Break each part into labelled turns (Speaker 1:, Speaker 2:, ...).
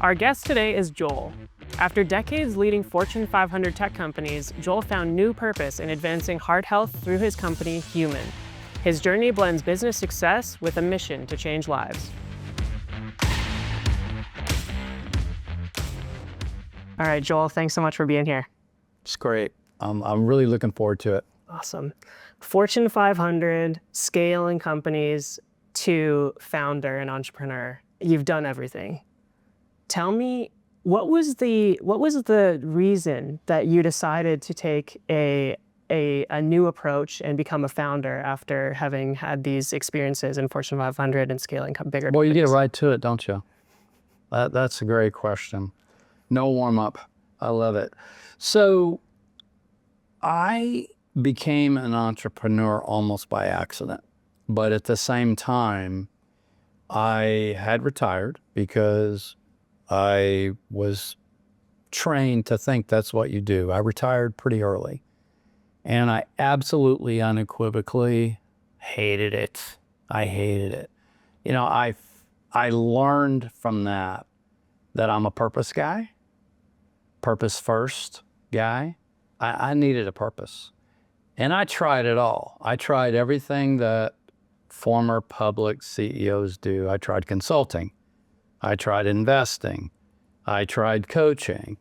Speaker 1: Our guest today is Joel. After decades leading Fortune 500 tech companies, Joel found new purpose in advancing heart health through his company, Humann. His journey blends business success with a mission to change lives. All right, Joel, thanks so much for being here.
Speaker 2: It's great. I'm really looking forward to it.
Speaker 1: Awesome. Fortune 500, scaling companies to founder and entrepreneur. You've done everything. Tell me, what was the reason that you decided to take a new approach and become a founder after having had these experiences in Fortune 500 and scaling bigger?
Speaker 2: Well, you get right to it, don't you? That's a great question. No warm up. I love it. So I became an entrepreneur almost by accident, but at the same time, I had retired because I was trained to think that's what you do. I retired pretty early, and I absolutely unequivocally hated it. I hated it. You know, I learned from that I'm a purpose guy, purpose first guy. I needed a purpose, and I tried it all. I tried everything that former public CEOs do. I tried consulting. I tried investing. I tried coaching.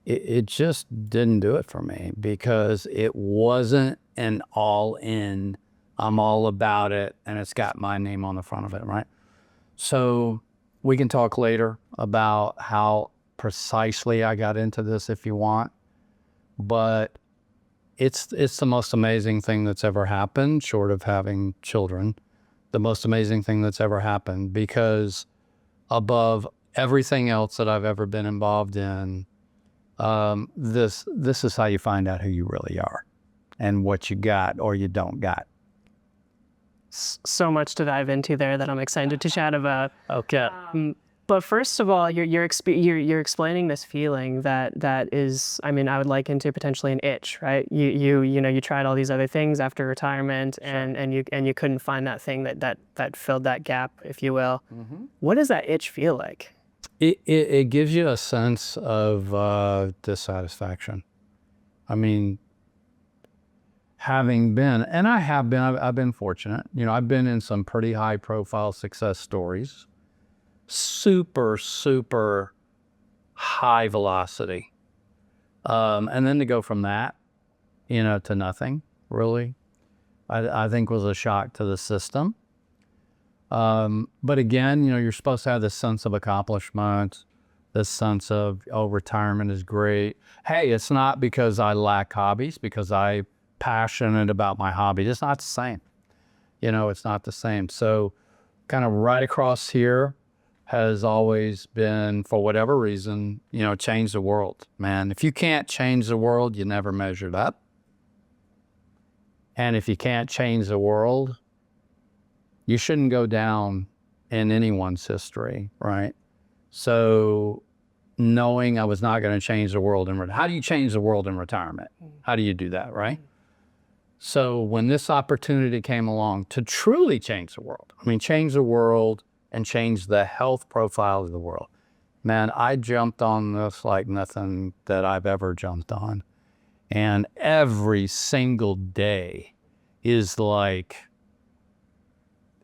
Speaker 2: It just didn't do it for me because it wasn't an all-in, I'm all about it, and it's got my name on the front of it, right? So we can talk later about how precisely I got into this if you want, but it's the most amazing thing that's ever happened, short of having children, the most amazing thing that's ever happened, because above everything else that I've ever been involved in, this is how you find out who you really are and what you got or you don't got.
Speaker 1: So much to dive into there that I'm excited to chat about.
Speaker 2: Okay.
Speaker 1: But first of all, you're explaining this feeling that is, I mean, I would liken to potentially an itch, right? You tried all these other things after retirement, sure, and you couldn't find that thing that filled that gap, if you will. Mm-hmm. What does that itch feel like?
Speaker 2: It gives you a sense of dissatisfaction. I mean, having been, and I've been fortunate. You know, I've been in some pretty high profile success stories. Super high velocity. And then to go from that, you know, to nothing, really, I think was a shock to the system. But again, you know, you're supposed to have this sense of accomplishment, this sense of, oh, retirement is great. Hey, it's not because I lack hobbies, because I'm passionate about my hobby. It's not the same. You know, it's not the same. So kind of right across here has always been, for whatever reason, you know, change the world. Man, if you can't change the world, you never measured up. And if you can't change the world, you shouldn't go down in anyone's history, right? So knowing I was not going to change the world how do you change the world in retirement? How do you do that, right? So when this opportunity came along to truly change the world, I mean, change the world and change the health profile of the world, man, I jumped on this like nothing that I've ever jumped on. And every single day is like,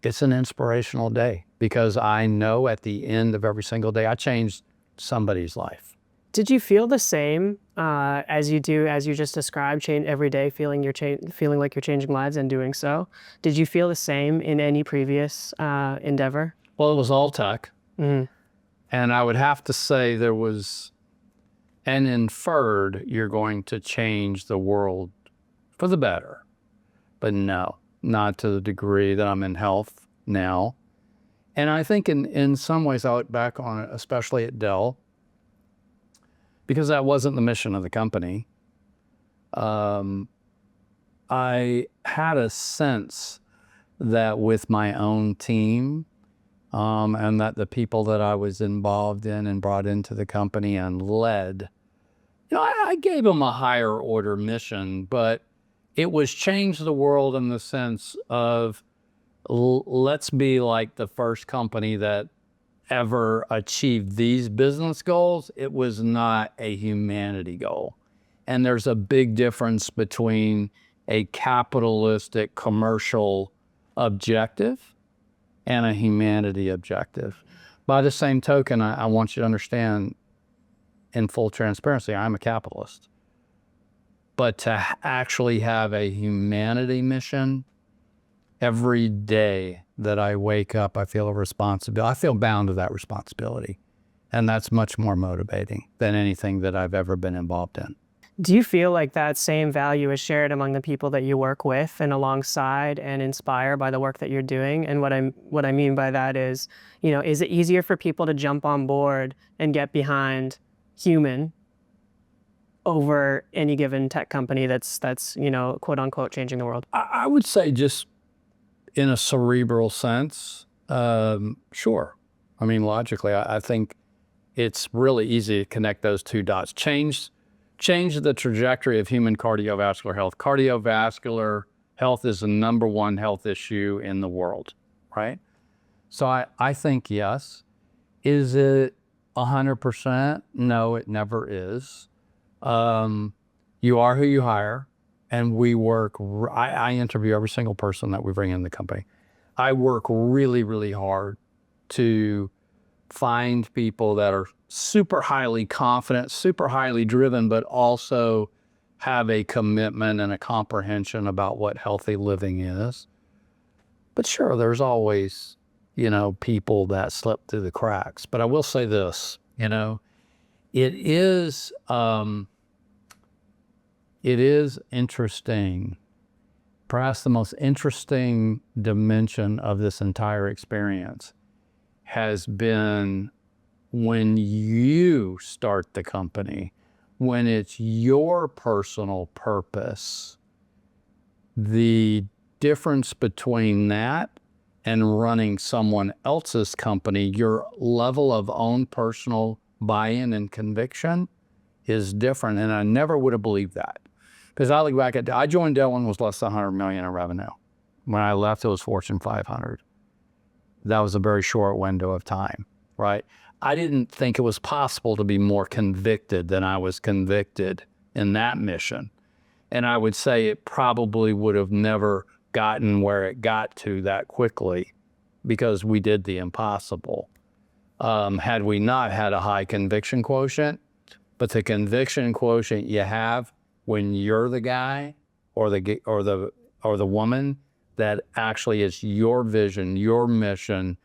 Speaker 2: it's an inspirational day, because I know at the end of every single day, I changed somebody's life.
Speaker 1: Did you feel the same as you just described, change every day, feeling like you're changing lives and doing so? Did you feel the same in any previous endeavor?
Speaker 2: Well, it was all tech.
Speaker 1: Mm-hmm.
Speaker 2: And I would have to say there was an inferred, you're going to change the world for the better. But no, not to the degree that I'm in health now. And I think in some ways I look back on it, especially at Dell, because that wasn't the mission of the company. I had a sense that with my own team, and that the people that I was involved in and brought into the company and led, you know, I gave them a higher order mission, but it was change the world in the sense of let's be like the first company that ever achieved these business goals. It was not a humanity goal. And there's a big difference between a capitalistic commercial objective and a humanity objective. By the same token, I want you to understand, in full transparency, I'm a capitalist. But to actually have a humanity mission, every day that I wake up, I feel a responsibility. I feel bound to that responsibility. And that's much more motivating than anything that I've ever been involved in.
Speaker 1: Do you feel like that same value is shared among the people that you work with and alongside and inspire by the work that you're doing? And what I mean by that is, is it easier for people to jump on board and get behind Humann over any given tech company that's quote unquote changing the world?
Speaker 2: I would say, just in a cerebral sense, sure. I mean, logically, I think it's really easy to connect those two dots. Change the trajectory of human cardiovascular health. Cardiovascular health is the #1 health issue in the world, right? So I think yes. Is it 100%? No, it never is. You are who you hire, and we work, I interview every single person that we bring in the company. I work really, really hard to find people that are super highly confident, super highly driven, but also have a commitment and a comprehension about what healthy living is. But sure, there's always, people that slip through the cracks. But I will say this, it is interesting. Perhaps the most interesting dimension of this entire experience has been when you start the company, when it's your personal purpose. The difference between that and running someone else's company, your level of own personal buy-in and conviction is different. And I never would have believed that. Because I look back I joined Dell when it was less than 100 million in revenue. When I left, it was Fortune 500. That was a very short window of time, right? I didn't think it was possible to be more convicted than I was convicted in that mission. And I would say it probably would have never gotten where it got to that quickly because we did the impossible. Had we not had a high conviction quotient, but the conviction quotient you have when you're the guy or the woman that actually is your vision, your mission,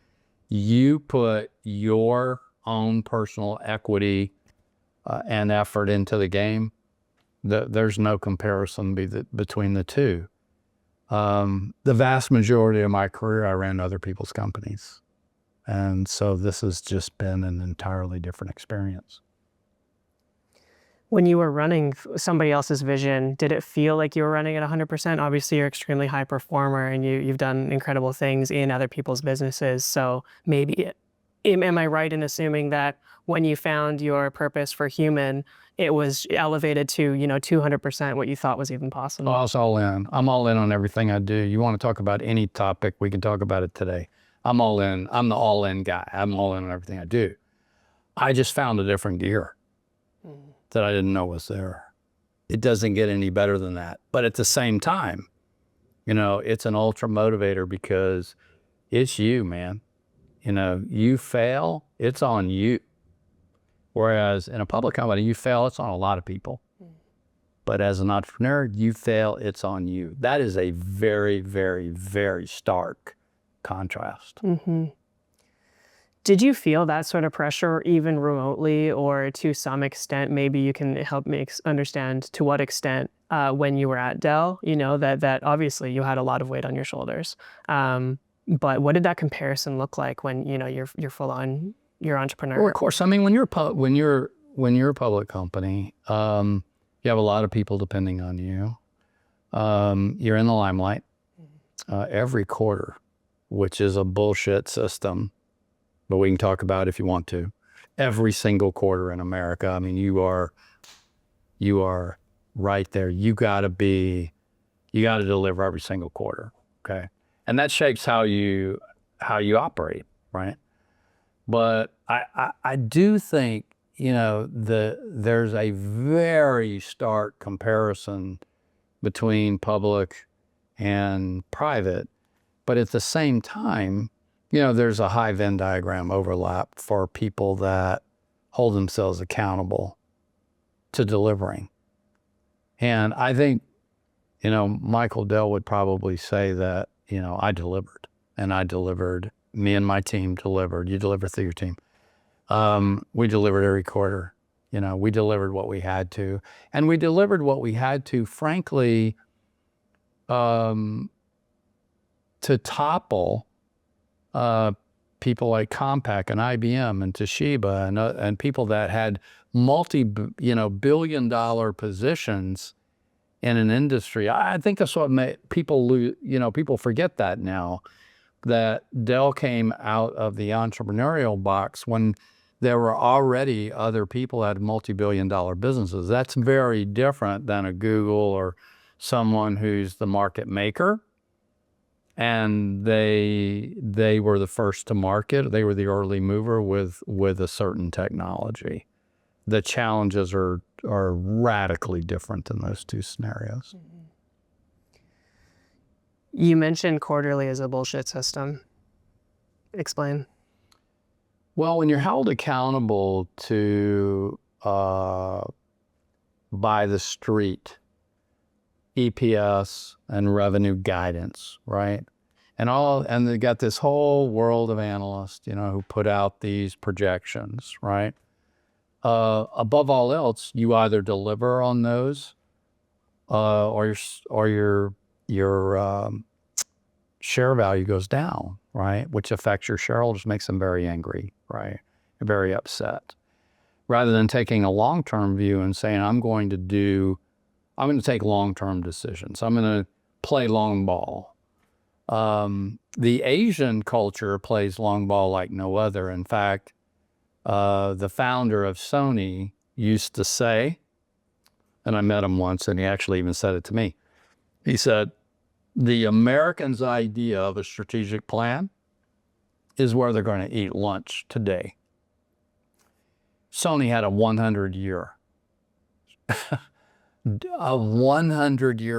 Speaker 2: you put your own personal equity and effort into the game, there's no comparison between the two. The vast majority of my career, I ran other people's companies. And so this has just been an entirely different experience.
Speaker 1: When you were running somebody else's vision, did it feel like you were running at 100%? Obviously, you're an extremely high performer and you've done incredible things in other people's businesses. So maybe, am I right in assuming that when you found your purpose for Humann, it was elevated to, 200% what you thought was even possible?
Speaker 2: Oh, I was all in. I'm all in on everything I do. You want to talk about any topic, we can talk about it today. I'm all in. I'm the all-in guy. I'm all in on everything I do. I just found a different gear that I didn't know was there. It doesn't get any better than that. But at the same time, it's an ultra motivator because it's you, man. You fail, it's on you. Whereas in a public company, you fail, it's on a lot of people. But as an entrepreneur, you fail, it's on you. That is a very, very, very stark contrast.
Speaker 1: Mm-hmm. Did you feel that sort of pressure even remotely, or to some extent, maybe you can help me understand to what extent when you were at Dell, that obviously you had a lot of weight on your shoulders. But what did that comparison look like when, you're full on, you're entrepreneur?
Speaker 2: Well, of course, I mean, when you're a public company, you have a lot of people depending on you. You're in the limelight every quarter, which is a bullshit system. But we can talk about it if you want to. Every single quarter in America, I mean, you are right there. You got to be You got to deliver every single quarter. Okay. And that shapes how you operate, right? But I do think, there's a very stark comparison between public and private. But at the same time, there's a high Venn diagram overlap for people that hold themselves accountable to delivering. And I think, Michael Dell would probably say that, I delivered, and I delivered. Me and my team delivered. You delivered through your team. We delivered every quarter. We delivered what we had to. And we delivered what we had to, frankly, to topple people like Compaq and IBM and Toshiba and people that had billion-dollar positions in an industry. I think that's what made people lose. People forget that now, that Dell came out of the entrepreneurial box when there were already other people that had multi-billion-dollar businesses. That's very different than a Google or someone who's the market maker. And they were the first to market. They were the early mover with a certain technology. The challenges are radically different in those two scenarios.
Speaker 1: You mentioned quarterly as a bullshit system. Explain.
Speaker 2: Well, when you're held accountable to by the street, EPS and revenue guidance, right? And they got this whole world of analysts, who put out these projections, right? Above all else, you either deliver on those, or your share value goes down, right? Which affects your shareholders, makes them very angry, right? Very upset. Rather than taking a long-term view and saying, I'm going to take long-term decisions. I'm going to play long ball. The Asian culture plays long ball like no other. In fact, the founder of Sony used to say, and I met him once and he actually even said it to me. He said, the Americans' idea of a strategic plan is where they're going to eat lunch today. Sony had a 100-year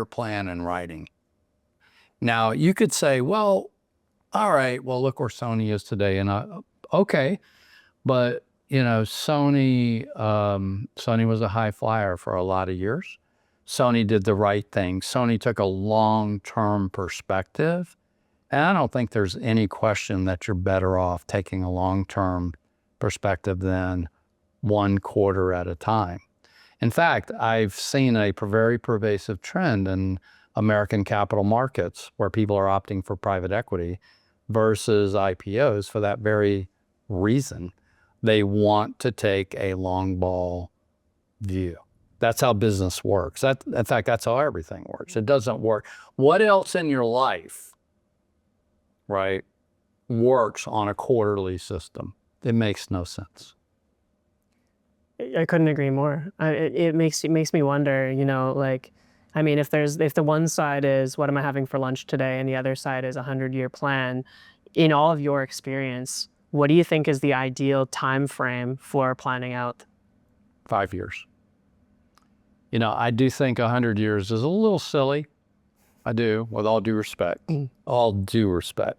Speaker 2: plan in writing. Now, you could say, well, all right, well, look where Sony is today. And okay, but, Sony was a high flyer for a lot of years. Sony did the right thing. Sony took a long-term perspective. And I don't think there's any question that you're better off taking a long-term perspective than one quarter at a time. In fact, I've seen a very pervasive trend in American capital markets where people are opting for private equity versus IPOs for that very reason. They want to take a long ball view. That's how business works. In fact, that's how everything works. It doesn't work. What else in your life, right, works on a quarterly system? It makes no sense.
Speaker 1: I couldn't agree more. It makes me wonder, if the one side is what am I having for lunch today and the other side is a 100-year plan, in all of your experience, what do you think is the ideal time frame for planning out?
Speaker 2: 5 years. I do think 100 years is a little silly. I do, with all due respect. All due respect.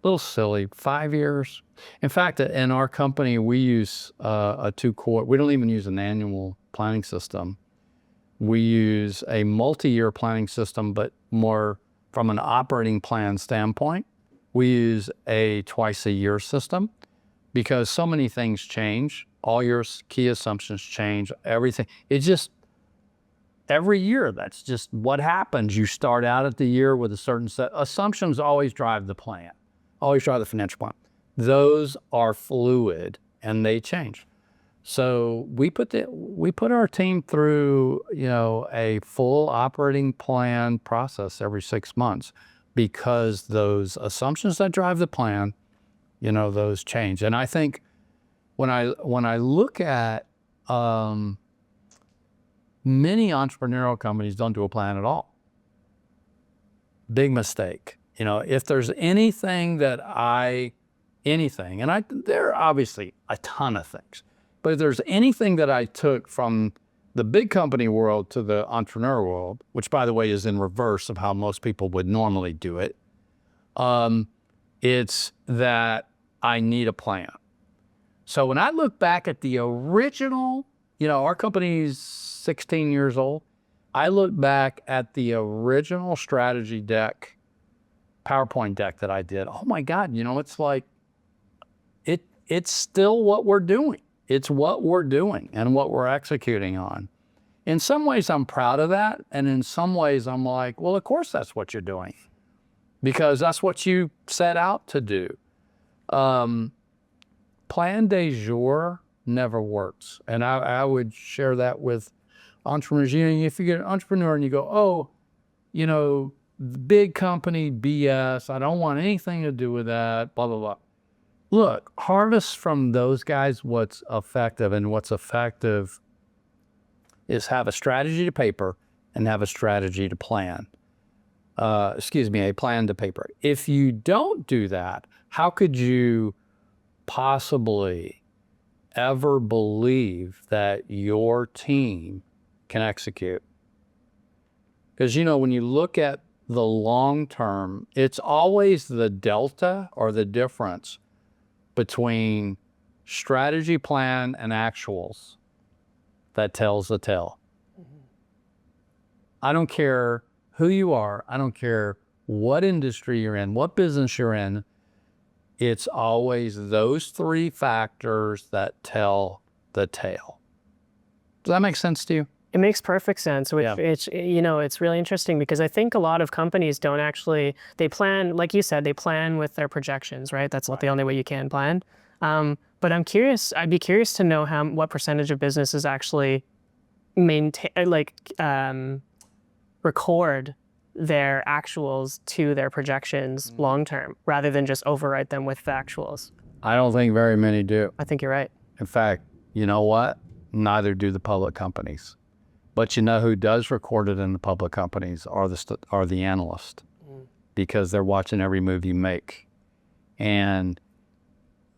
Speaker 2: A little silly. 5 years. In fact, in our company, we use a two-quarter. We don't even use an annual planning system. We use a multi-year planning system, but more from an operating plan standpoint. We use a twice-a-year system because so many things change. All your key assumptions change. Everything. It's just every year. That's just what happens. You start out at the year with a certain set. Assumptions always drive the plan. Always drive the financial plan. Those are fluid and they change. So we put our team through, a full operating plan process every 6 months because those assumptions that drive the plan, those change. And I think when I look at many entrepreneurial companies don't do a plan at all. big mistake. You know, if there's anything that there are obviously a ton of things, but if there's anything that I took from the big company world to the entrepreneur world, which by the way is in reverse of how most people would normally do it, it's that I need a plan. So when I look back at the original, you know, our company's 16 years old, I look back at the original strategy deck, PowerPoint deck that I did. Oh my God, you know, it's like, it's still what we're doing. It's what we're doing and what we're executing on. In some ways, I'm proud of that. And in some ways, I'm like, well, of course that's what you're doing, because that's what you set out to do. Plan de jour never works. And I would share that with entrepreneurs. You know, if you get an entrepreneur and you go, oh, you know, big company BS, I don't want anything to do with that, blah, blah, blah. Look, harvest from those guys what's effective, and what's effective is have a strategy to paper and have a strategy to plan. A plan to paper. If you don't do that, how could you possibly ever believe that your team can execute? Because, you know, when you look at the long term, it's always the delta or the difference between strategy, plan, and actuals that tells the tale. I don't care who you are. I don't care what industry you're in, what business you're in. It's always those three factors that tell the tale. Does that make sense to you?
Speaker 1: It makes perfect sense.
Speaker 2: Yeah.
Speaker 1: It's, you know, it's really interesting because I think a lot of companies don't actually, they plan, like you said, they plan with their projections, right? That's not the only way you can plan. But I'm curious, I'd be curious to know what percentage of businesses actually record their actuals to their projections long term, rather than just overwrite them with the actuals.
Speaker 2: I don't think very many do.
Speaker 1: I think you're right.
Speaker 2: In fact, you know what? Neither do the public companies. But you know who does record it in the public companies are the analysts, because they're watching every move you make. And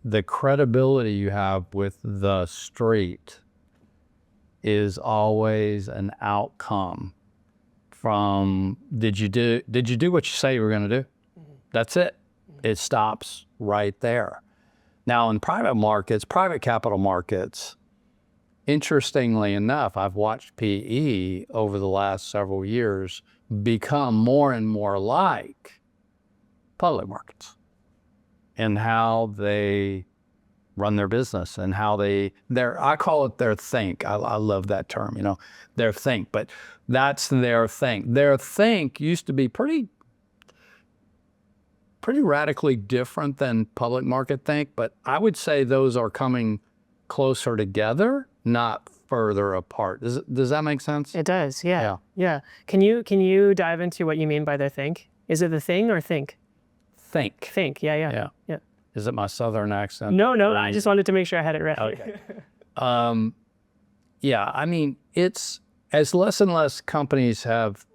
Speaker 2: the credibility you have with the street is always an outcome from, did you do what you say you were going to do? That's it. It stops right there. Now in private capital markets, interestingly enough, I've watched PE over the last several years become more and more like public markets in how they run their business and how I call it their think. I love that term, you know, their think, but that's their think. Their think used to be pretty radically different than public market think, but I would say those are coming closer together, not further apart. Does that make sense?
Speaker 1: It does, yeah. Yeah. Can you dive into what you mean by their think? Is it the thing or think?
Speaker 2: Think.
Speaker 1: Think, yeah.
Speaker 2: Is it my southern accent?
Speaker 1: No, I just wanted to make sure I had it right.
Speaker 2: Okay. Yeah, I mean, it's as less and less companies have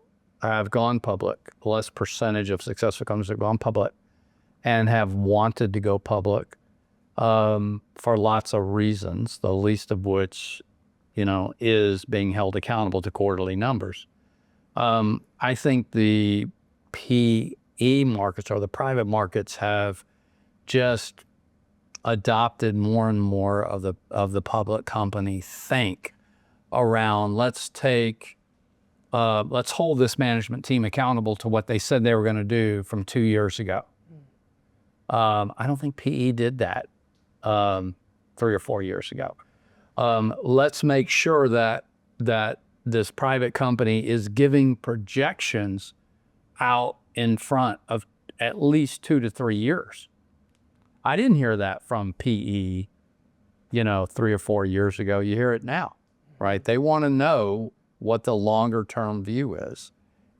Speaker 2: gone public, less percentage of successful companies have gone public and have wanted to go public for lots of reasons, the least of which, you know, is being held accountable to quarterly numbers. I think the PE markets or the private markets have just adopted more and more of the public company think around, let's hold this management team accountable to what they said they were going to do from 2 years ago. I don't think PE did that 3 or 4 years ago. Let's make sure that this private company is giving projections out in front of at least 2 to 3 years. I didn't hear that from PE, 3 or 4 years ago. You hear it now, right? They want to know what the longer term view is,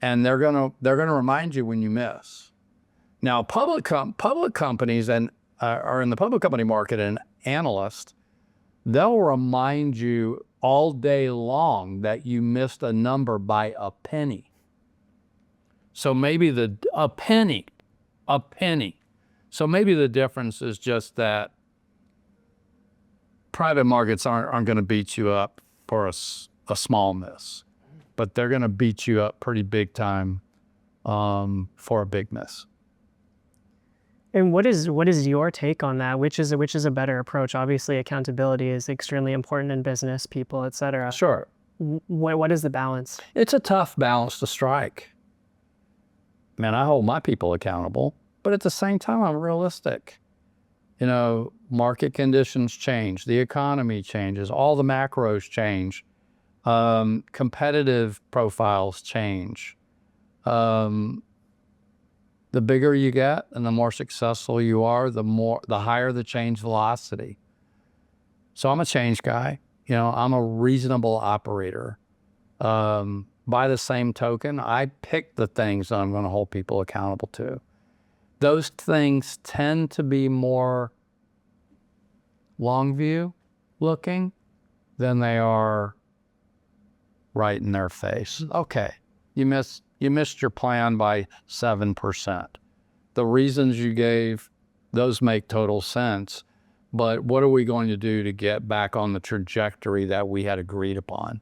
Speaker 2: and they're gonna remind you when you miss. Now, public companies are in the public company market, and analysts, they'll remind you all day long that you missed a number by a penny. So maybe a penny. So maybe the difference is just that private markets aren't going to beat you up for a small miss, but they're going to beat you up pretty big time for a big miss.
Speaker 1: And what is your take on that? Which is a better approach? Obviously, accountability is extremely important in business, people, et cetera.
Speaker 2: Sure.
Speaker 1: What is the balance?
Speaker 2: It's a tough balance to strike. Man, I hold my people accountable, but at the same time, I'm realistic. You know, market conditions change, the economy changes, all the macros change, competitive profiles change. The bigger you get and the more successful you are, the higher the change velocity. So I'm a change guy. You know, I'm a reasonable operator. By the same token, I pick the things that I'm going to hold people accountable to. Those things tend to be more long view looking than they are right in their face. Okay, you missed your plan by 7%. The reasons you gave, those make total sense, but what are we going to do to get back on the trajectory that we had agreed upon?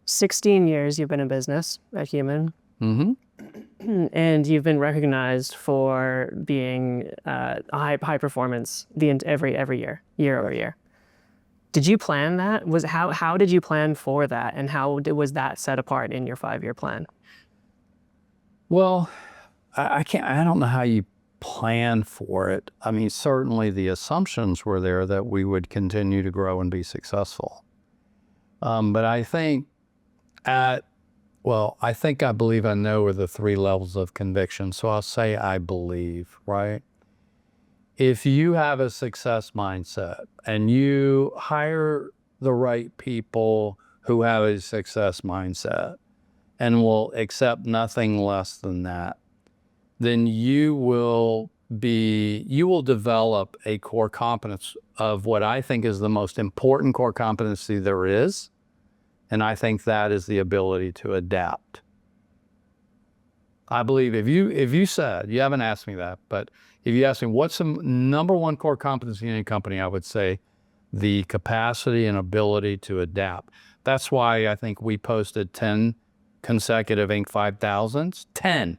Speaker 1: 16 years you've been in business at Humann.
Speaker 2: Mm-hmm.
Speaker 1: And you've been recognized for being high performance every year over year. Did you plan that? How did you plan for that, and how was that set apart in your 5-year plan?
Speaker 2: Well, I don't know how you plan for it. I mean, certainly the assumptions were there that we would continue to grow and be successful. But I think I believe I know are the 3 levels of conviction. So I'll say I believe, right? If you have a success mindset and you hire the right people who have a success mindset and will accept nothing less than that, then you will develop a core competence of what I think is the most important core competency there is. And I think that is the ability to adapt. I believe if you said, you haven't asked me that, but if you asked me what's the number one core competency in a company, I would say the capacity and ability to adapt. That's why I think we posted 10 consecutive Inc. 5000s, 10,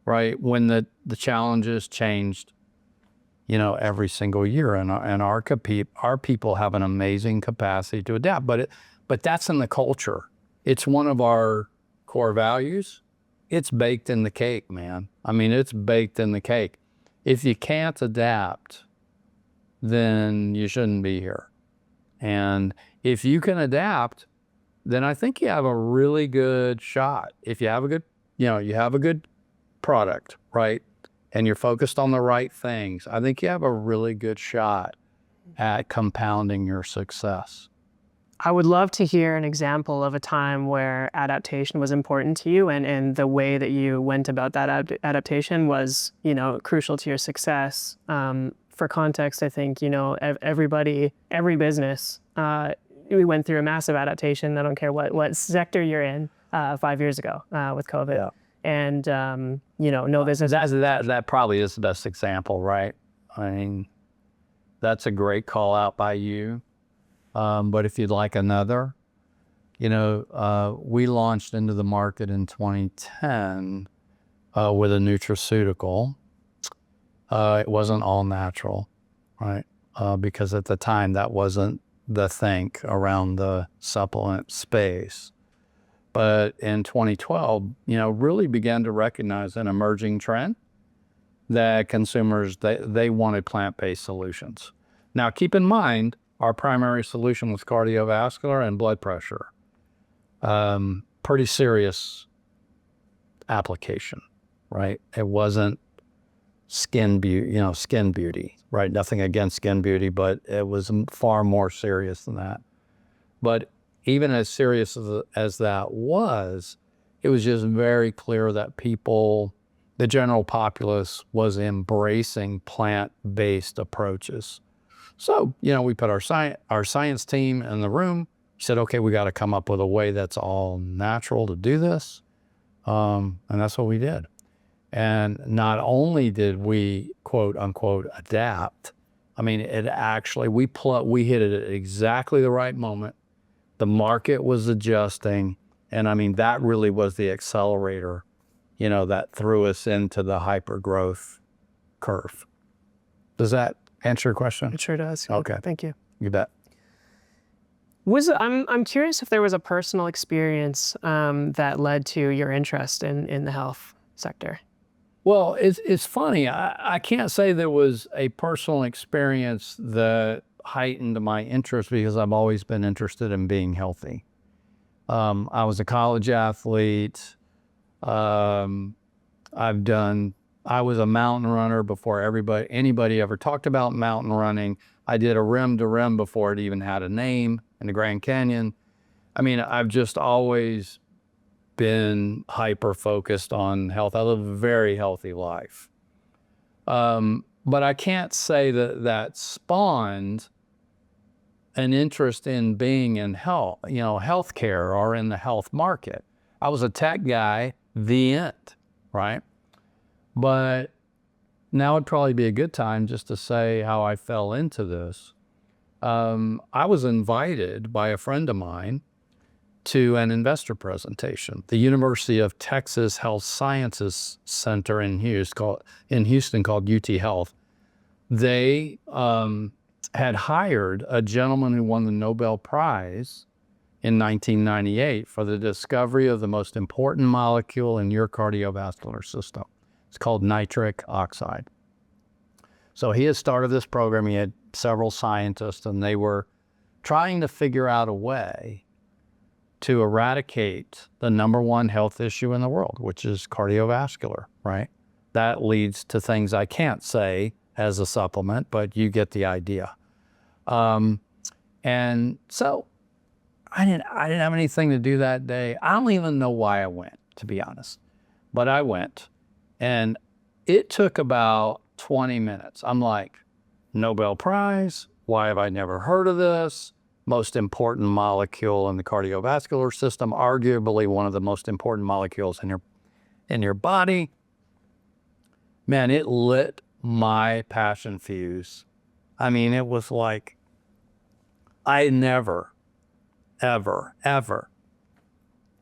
Speaker 2: right? When the challenges changed, you know, every single year. And our people have an amazing capacity to adapt, but that's in the culture. It's one of our core values. It's baked in the cake, man. I mean, it's baked in the cake. If you can't adapt, then you shouldn't be here. And if you can adapt, then I think you have a really good shot. If you have a good product, right? And you're focused on the right things, I think you have a really good shot at compounding your success.
Speaker 1: I would love to hear an example of a time where adaptation was important to you, and the way that you went about that adaptation was, you know, crucial to your success. For context, I think, you know, every business, we went through a massive adaptation. I don't care what sector you're in, 5 years ago with COVID. Yeah. And, you know, no business.
Speaker 2: That probably is the best example, right? I mean, that's a great call out by you. But if you'd like another, you know, we launched into the market in 2010 with a nutraceutical. It wasn't all natural, right? Because at the time that wasn't the think around the supplement space. But in 2012, you know, really began to recognize an emerging trend that consumers, they wanted plant-based solutions. Now, keep in mind, our primary solution was cardiovascular and blood pressure. Pretty serious application, right? It wasn't skin beauty, right? Nothing against skin beauty, but it was far more serious than that. But even as serious as that was, it was just very clear that the general populace was embracing plant-based approaches. So, you know, we put our science team in the room, said, okay, we got to come up with a way that's all natural to do this. And that's what we did. And not only did we, quote unquote, adapt, I mean, it actually, we hit it at exactly the right moment. The market was adjusting. And I mean, that really was the accelerator, that threw us into the hypergrowth curve. Does that answer your question?
Speaker 1: It sure does.
Speaker 2: Okay.
Speaker 1: Thank you.
Speaker 2: You bet.
Speaker 1: I'm curious if there was a personal experience that led to your interest in the health sector.
Speaker 2: Well, it's funny. I can't say there was a personal experience that heightened my interest because I've always been interested in being healthy. I was a college athlete. I was a mountain runner before anybody ever talked about mountain running. I did a rim to rim before it even had a name in the Grand Canyon. I mean, I've just always been hyper focused on health. I live a very healthy life. But I can't say that spawned an interest in being in health, healthcare or in the health market. I was a tech guy, the end, right? But now would probably be a good time just to say how I fell into this. I was invited by a friend of mine to an investor presentation. The University of Texas Health Sciences Center in Houston called UT Health. They had hired a gentleman who won the Nobel Prize in 1998 for the discovery of the most important molecule in your cardiovascular system. It's called nitric oxide. So he had started this program. He had several scientists, and they were trying to figure out a way to eradicate the number one health issue in the world, which is cardiovascular, right? That leads to things I can't say as a supplement, but you get the idea. And so I didn't have anything to do that day. I don't even know why I went, to be honest, but I went, and it took about 20 minutes. I'm like, Nobel Prize, why have I never heard of this? Most important molecule in the cardiovascular system, arguably one of the most important molecules in your body. Man, it lit my passion fuse. I mean, it was like, I never, ever, ever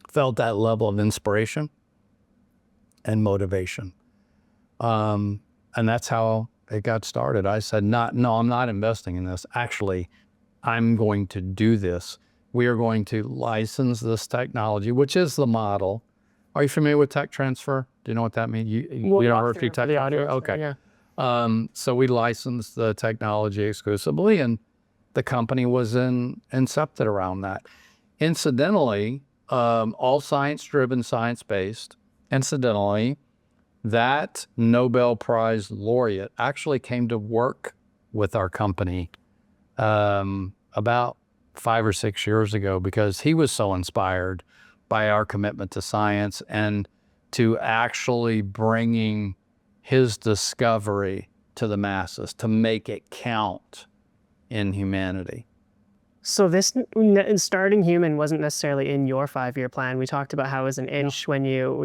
Speaker 2: felt that level of inspiration and motivation. And that's how it got started. I said, no, I'm not investing in this. Actually, I'm going to do this. We are going to license this technology, which is the model. Are you familiar with tech transfer? Do you know what that means? University tech transfer? Okay.
Speaker 1: Yeah.
Speaker 2: So we licensed the technology exclusively, and the company was incepted around that. Incidentally, all science-driven, science-based. Incidentally, that Nobel Prize laureate actually came to work with our company about 5 or 6 years ago because he was so inspired by our commitment to science and to actually bringing his discovery to the masses, to make it count in humanity.
Speaker 1: So this starting Humann wasn't necessarily in your 5-year plan. We talked about how it was an inch when you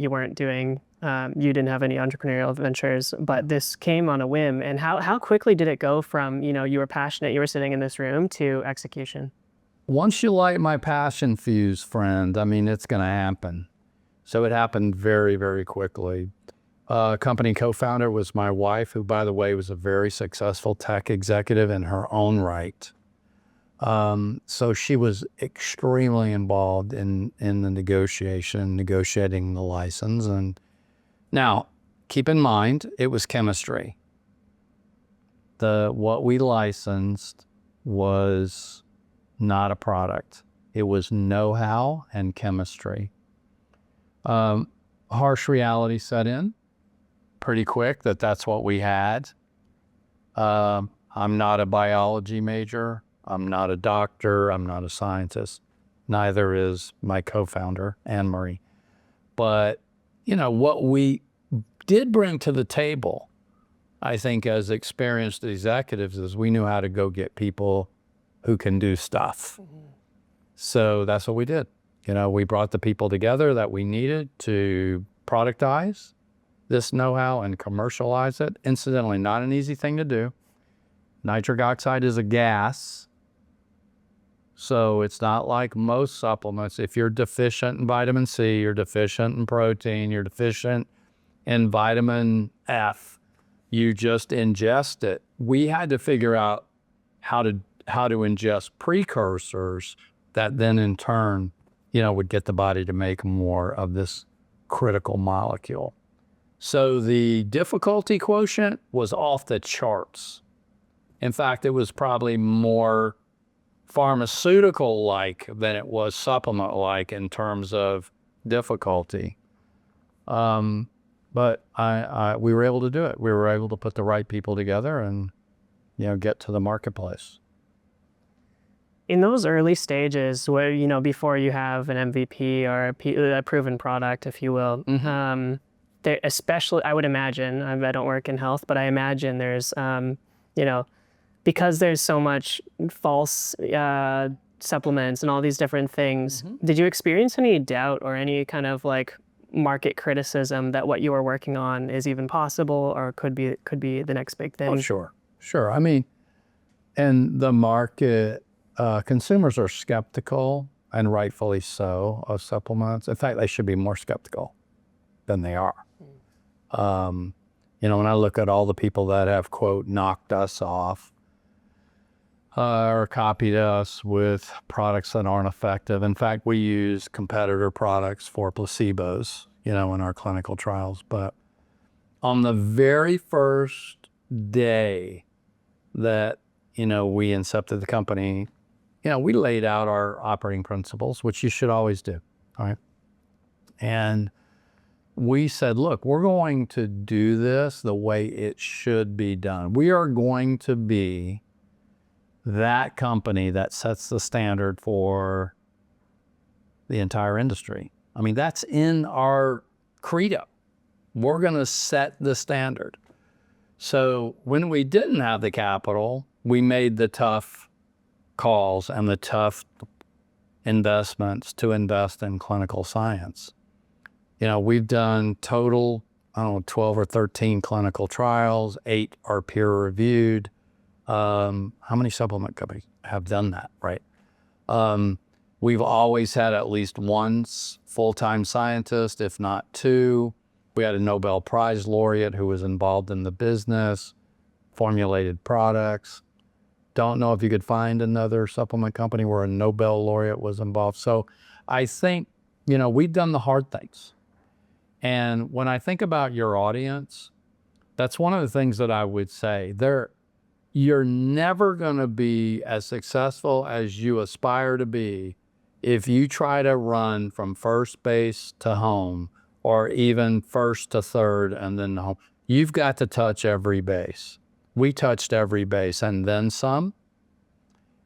Speaker 1: weren't doing, you didn't have any entrepreneurial ventures, but this came on a whim. And how quickly did it go from, you were passionate, you were sitting in this room, to execution?
Speaker 2: Once you light my passion fuse, friend, I mean, it's going to happen. So it happened very, very quickly. Company co-founder was my wife, who, by the way, was a very successful tech executive in her own right. So she was extremely involved in the negotiating the license. And now, keep in mind, it was chemistry. What we licensed was not a product. It was know-how and chemistry. Harsh reality set in pretty quick that's what we had. I'm not a biology major. I'm not a doctor. I'm not a scientist. Neither is my co-founder, Anne-Marie. But, what we did bring to the table, I think, as experienced executives, is we knew how to go get people who can do stuff. Mm-hmm. So that's what we did. We brought the people together that we needed to productize this know-how and commercialize it. Incidentally, not an easy thing to do. Nitric oxide is a gas, so it's not like most supplements. If you're deficient in vitamin C, you're deficient in protein, you're deficient in vitamin F, you just ingest it. We had to figure out how to ingest precursors that then in turn, would get the body to make more of this critical molecule. So the difficulty quotient was off the charts. In fact, it was probably more pharmaceutical-like than it was supplement-like in terms of difficulty. But we were able to do it. We were able to put the right people together and, get to the marketplace.
Speaker 1: In those early stages where, before you have an MVP or a proven product, if you will, there, especially, I would imagine, I don't work in health, but I imagine there's, because there's so much false supplements and all these different things, did you experience any doubt or any kind of like market criticism that what you are working on is even possible or could be the next big thing?
Speaker 2: Oh, sure. I mean, in the market, consumers are skeptical, and rightfully so, of supplements. In fact, they should be more skeptical than they are. When I look at all the people that have, quote, knocked us off or copied us with products that aren't effective. In fact, we use competitor products for placebos, in our clinical trials. But on the very first day that, we incepted the company, we laid out our operating principles, which you should always do, all right? And we said, look, we're going to do this the way it should be done. We are going to be that company that sets the standard for the entire industry. I mean, that's in our credo. We're going to set the standard. So when we didn't have the capital, we made the tough calls and the tough investments to invest in clinical science. We've done total, 12 or 13 clinical trials, 8 are peer-reviewed. How many supplement companies have done that, right? We've always had at least one full-time scientist, if not 2. We had a Nobel Prize laureate who was involved in the business, formulated products. Don't know if you could find another supplement company where a Nobel laureate was involved. So I think, we've done the hard things. And when I think about your audience, that's one of the things that I would say. You're never going to be as successful as you aspire to be if you try to run from first base to home or even first to third and then home. You've got to touch every base. We touched every base and then some.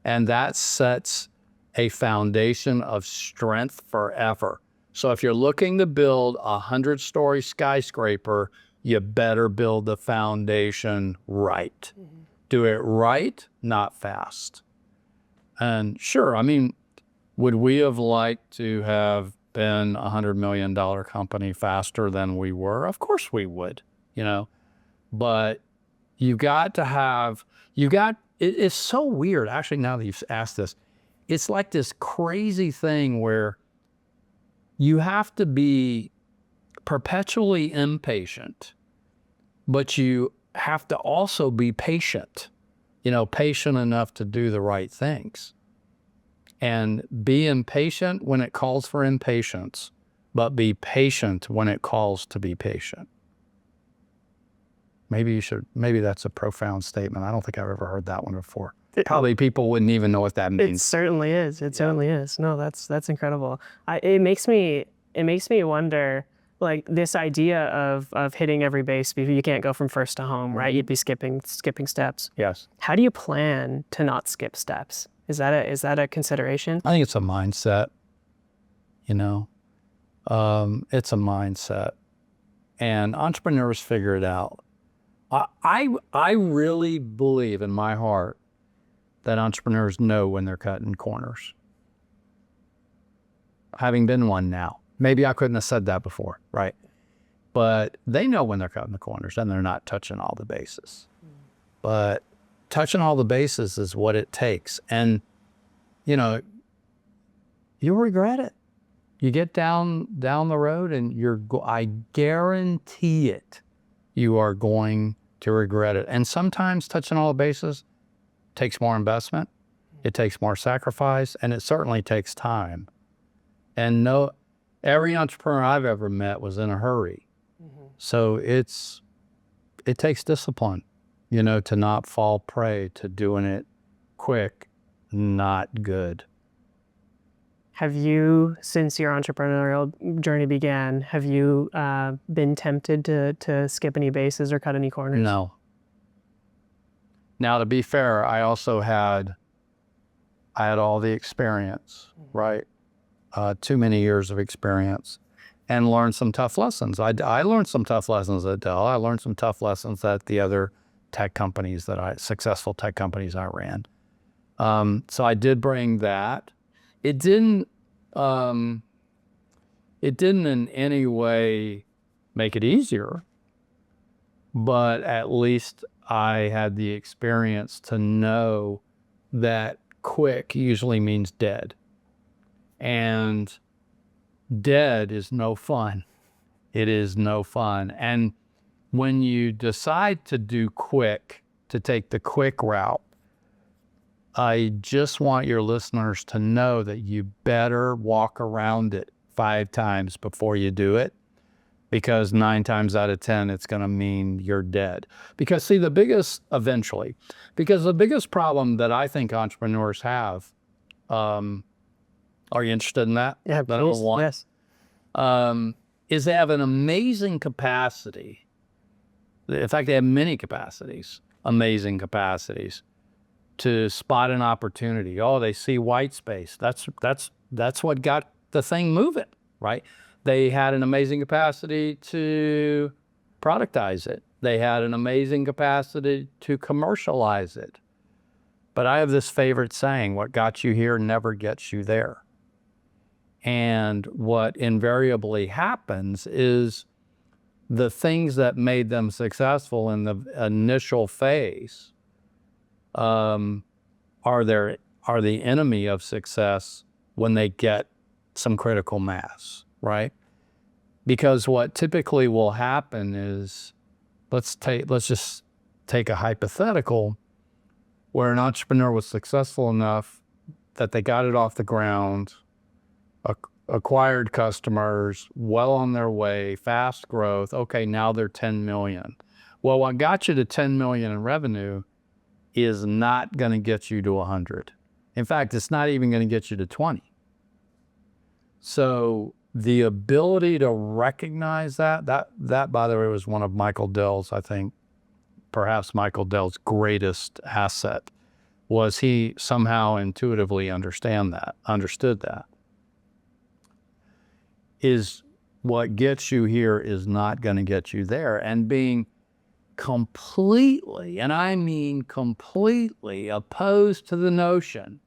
Speaker 2: And that sets a foundation of strength forever. So if you're looking to build a 100-story skyscraper, you better build the foundation right. Do it right, not fast. And sure, would we have liked to have been a $100 million company faster than we were? Of course we would, but it's so weird. Actually, now that you've asked this, it's like this crazy thing where you have to be perpetually impatient, but you have to also be patient, patient enough to do the right things. And be impatient when it calls for impatience, but be patient when it calls to be patient. Maybe that's a profound statement. I don't think I've ever heard that one before. Probably people wouldn't even know what that means.
Speaker 1: It certainly is. Certainly is. No, that's incredible. It makes me wonder, like this idea of hitting every base. You can't go from first to home, right? You'd be skipping steps.
Speaker 2: Yes.
Speaker 1: How do you plan to not skip steps? Is that a consideration?
Speaker 2: I think it's a mindset. It's a mindset, and entrepreneurs figure it out. I really believe in my heart that entrepreneurs know when they're cutting corners. having been one now. Maybe I couldn't have said that before, right? But they know when they're cutting the corners and they're not touching all the bases. But touching all the bases is what it takes. And, you know, you'll regret it. You get down the road and I guarantee it, you are going to regret it. And sometimes touching all the bases takes more investment, it takes more sacrifice, and it certainly takes time. And every entrepreneur I've ever met was in a hurry. So it takes discipline, you know, to not fall prey to doing it quick, not good.
Speaker 1: Have you, since your entrepreneurial journey began, have you been tempted to skip any bases or cut any corners?
Speaker 2: No. Now, to be fair, I had all the experience, right? Too many years of experience, and learned some tough lessons. I learned some tough lessons at Dell. I learned some tough lessons at the other successful tech companies I ran. So I did bring that. It didn't in any way make it easier, but at least I had the experience to know that quick usually means dead. And dead is no fun. It is no fun. And when you decide to do quick, to take the quick route, I just want your listeners to know that you better walk around it 5 times before you do it, because 9 times out of 10, it's going to mean you're dead. Because see, the biggest problem that I think entrepreneurs have, are you interested in that?
Speaker 1: Yeah, please. Yes.
Speaker 2: Is they have an amazing capacity. In fact, they have many capacities, amazing capacities, to spot an opportunity. Oh, they see white space. That's what got the thing moving, right? They had an amazing capacity to productize it. They had an amazing capacity to commercialize it. But I have this favorite saying, what got you here never gets you there. And what invariably happens is the things that made them successful in the initial phase are the enemy of success when they get some critical mass, right? Because what typically will happen is, let's just take a hypothetical where an entrepreneur was successful enough that they got it off the ground, acquired customers, well on their way, fast growth. Okay, now they're 10 million. Well, what got you to 10 million in revenue is not going to get you to 100. In fact, it's not even going to get you to 20. So the ability to recognize that, by the way, was one of Michael Dell's, I think, perhaps Michael Dell's greatest asset, was he somehow intuitively understood that. Is what gets you here is not going to get you there. And being completely, and I mean completely, opposed to the notion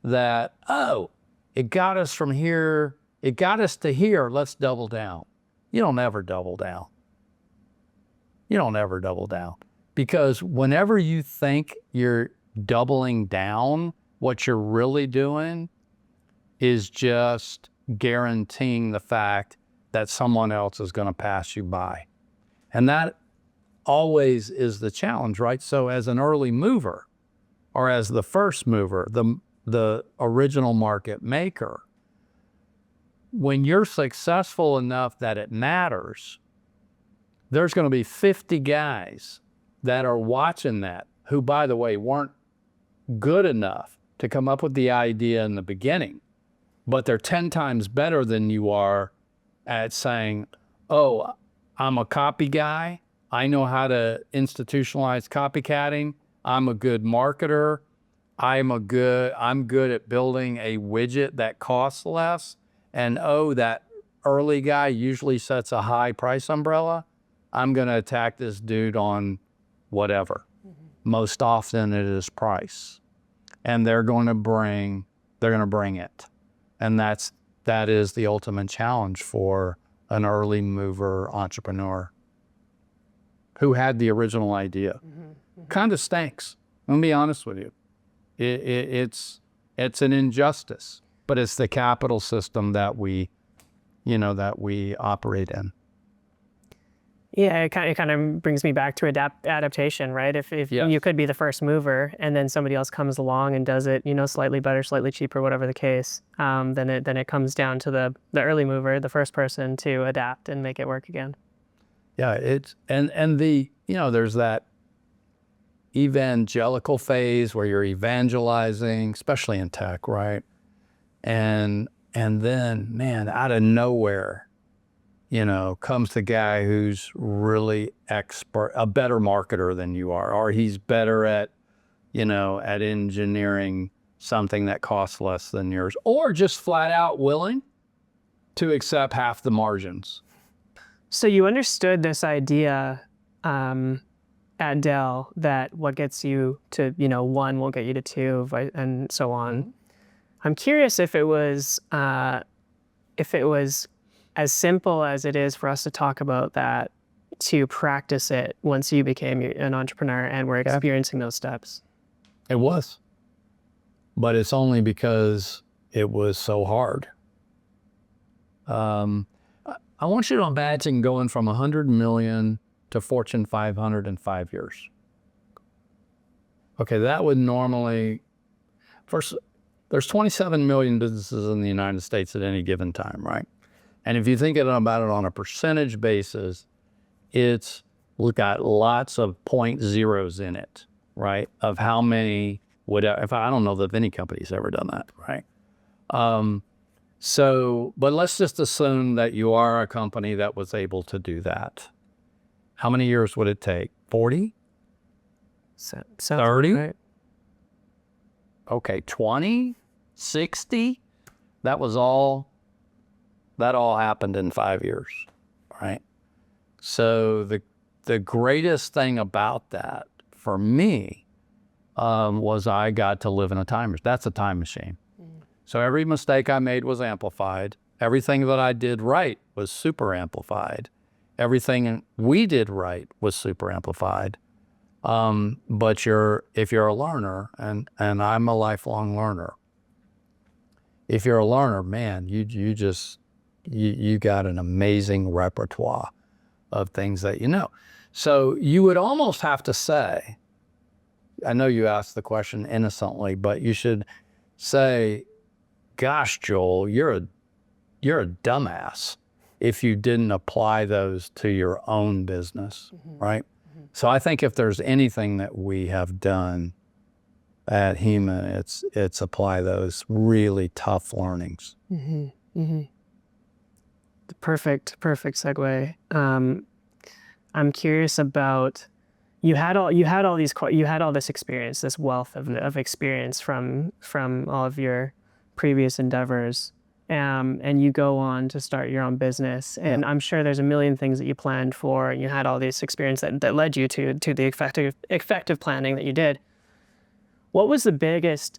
Speaker 2: that, oh, it got us from here, it got us to here, let's double down. You don't ever double down. You don't ever double down. Because whenever you think you're doubling down, what you're really doing is just guaranteeing the fact that someone else is going to pass you by. And that always is the challenge, right? So as an early mover, or as the first mover, the original market maker, when you're successful enough that it matters, there's going to be 50 guys that are watching that, who, by the way, weren't good enough to come up with the idea in the beginning, but they're 10 times better than you are at saying, oh, I'm a copy guy. I know how to institutionalize copycatting. I'm a good marketer. I'm good at building a widget that costs less. And oh, that early guy usually sets a high price umbrella. I'm going to attack this dude on whatever. Most often it is price. And they're going to bring it. And that's that is the ultimate challenge for an early mover entrepreneur who had the original idea. Kind of stinks. I'm gonna be honest with you. It's an injustice, but it's the capital system that we operate in.
Speaker 1: Yeah, it kind of brings me back to adaptation, right? If
Speaker 2: Yes.
Speaker 1: you could be the first mover and then somebody else comes along and does it, slightly better, slightly cheaper, whatever the case, then it comes down to the early mover, the first person to adapt and make it work again.
Speaker 2: Yeah, there's that evangelical phase where you're evangelizing, especially in tech, right? And then, man, out of nowhere, comes the guy who's really expert, a better marketer than you are, or he's better at engineering something that costs less than yours, or just flat out willing to accept half the margins.
Speaker 1: So you understood this idea at Dell that what gets you to, 1 will get you to 2, and so on. I'm curious if it was as simple as it is for us to talk about that, to practice it once you became an entrepreneur and were experiencing those steps.
Speaker 2: It was, but it's only because it was so hard. I want you to imagine going from 100 million to Fortune 500 in 5 years. Okay, that would normally, first, there's 27 million businesses in the United States at any given time, right? And if you think about it on a percentage basis, it's got lots of point zeros in it, right? Of how many would, if I don't know that any company's ever done that, right? But let's just assume that you are a company that was able to do that. How many years would it take? 40? 30?
Speaker 1: Right.
Speaker 2: Okay, 20? 60? That all happened in 5 years, right? So the greatest thing about that for me was I got to live in a time machine. That's a time machine. So every mistake I made was amplified. Everything that I did right was super amplified. Everything we did right was super amplified. But if you're a learner, and I'm a lifelong learner, if you're a learner, man, you got an amazing repertoire of things that you know. So you would almost have to say, I know you asked the question innocently, but you should say, gosh, Joel, you're a dumbass if you didn't apply those to your own business, right? So I think if there's anything that we have done at Humann, it's apply those really tough learnings.
Speaker 1: Perfect segue. I'm curious about, you had all this experience, this wealth of experience from all of your previous endeavors, and you go on to start your own business, and I'm sure there's a million things that you planned for, and you had all this experience that led you to the effective planning that you did. What was the biggest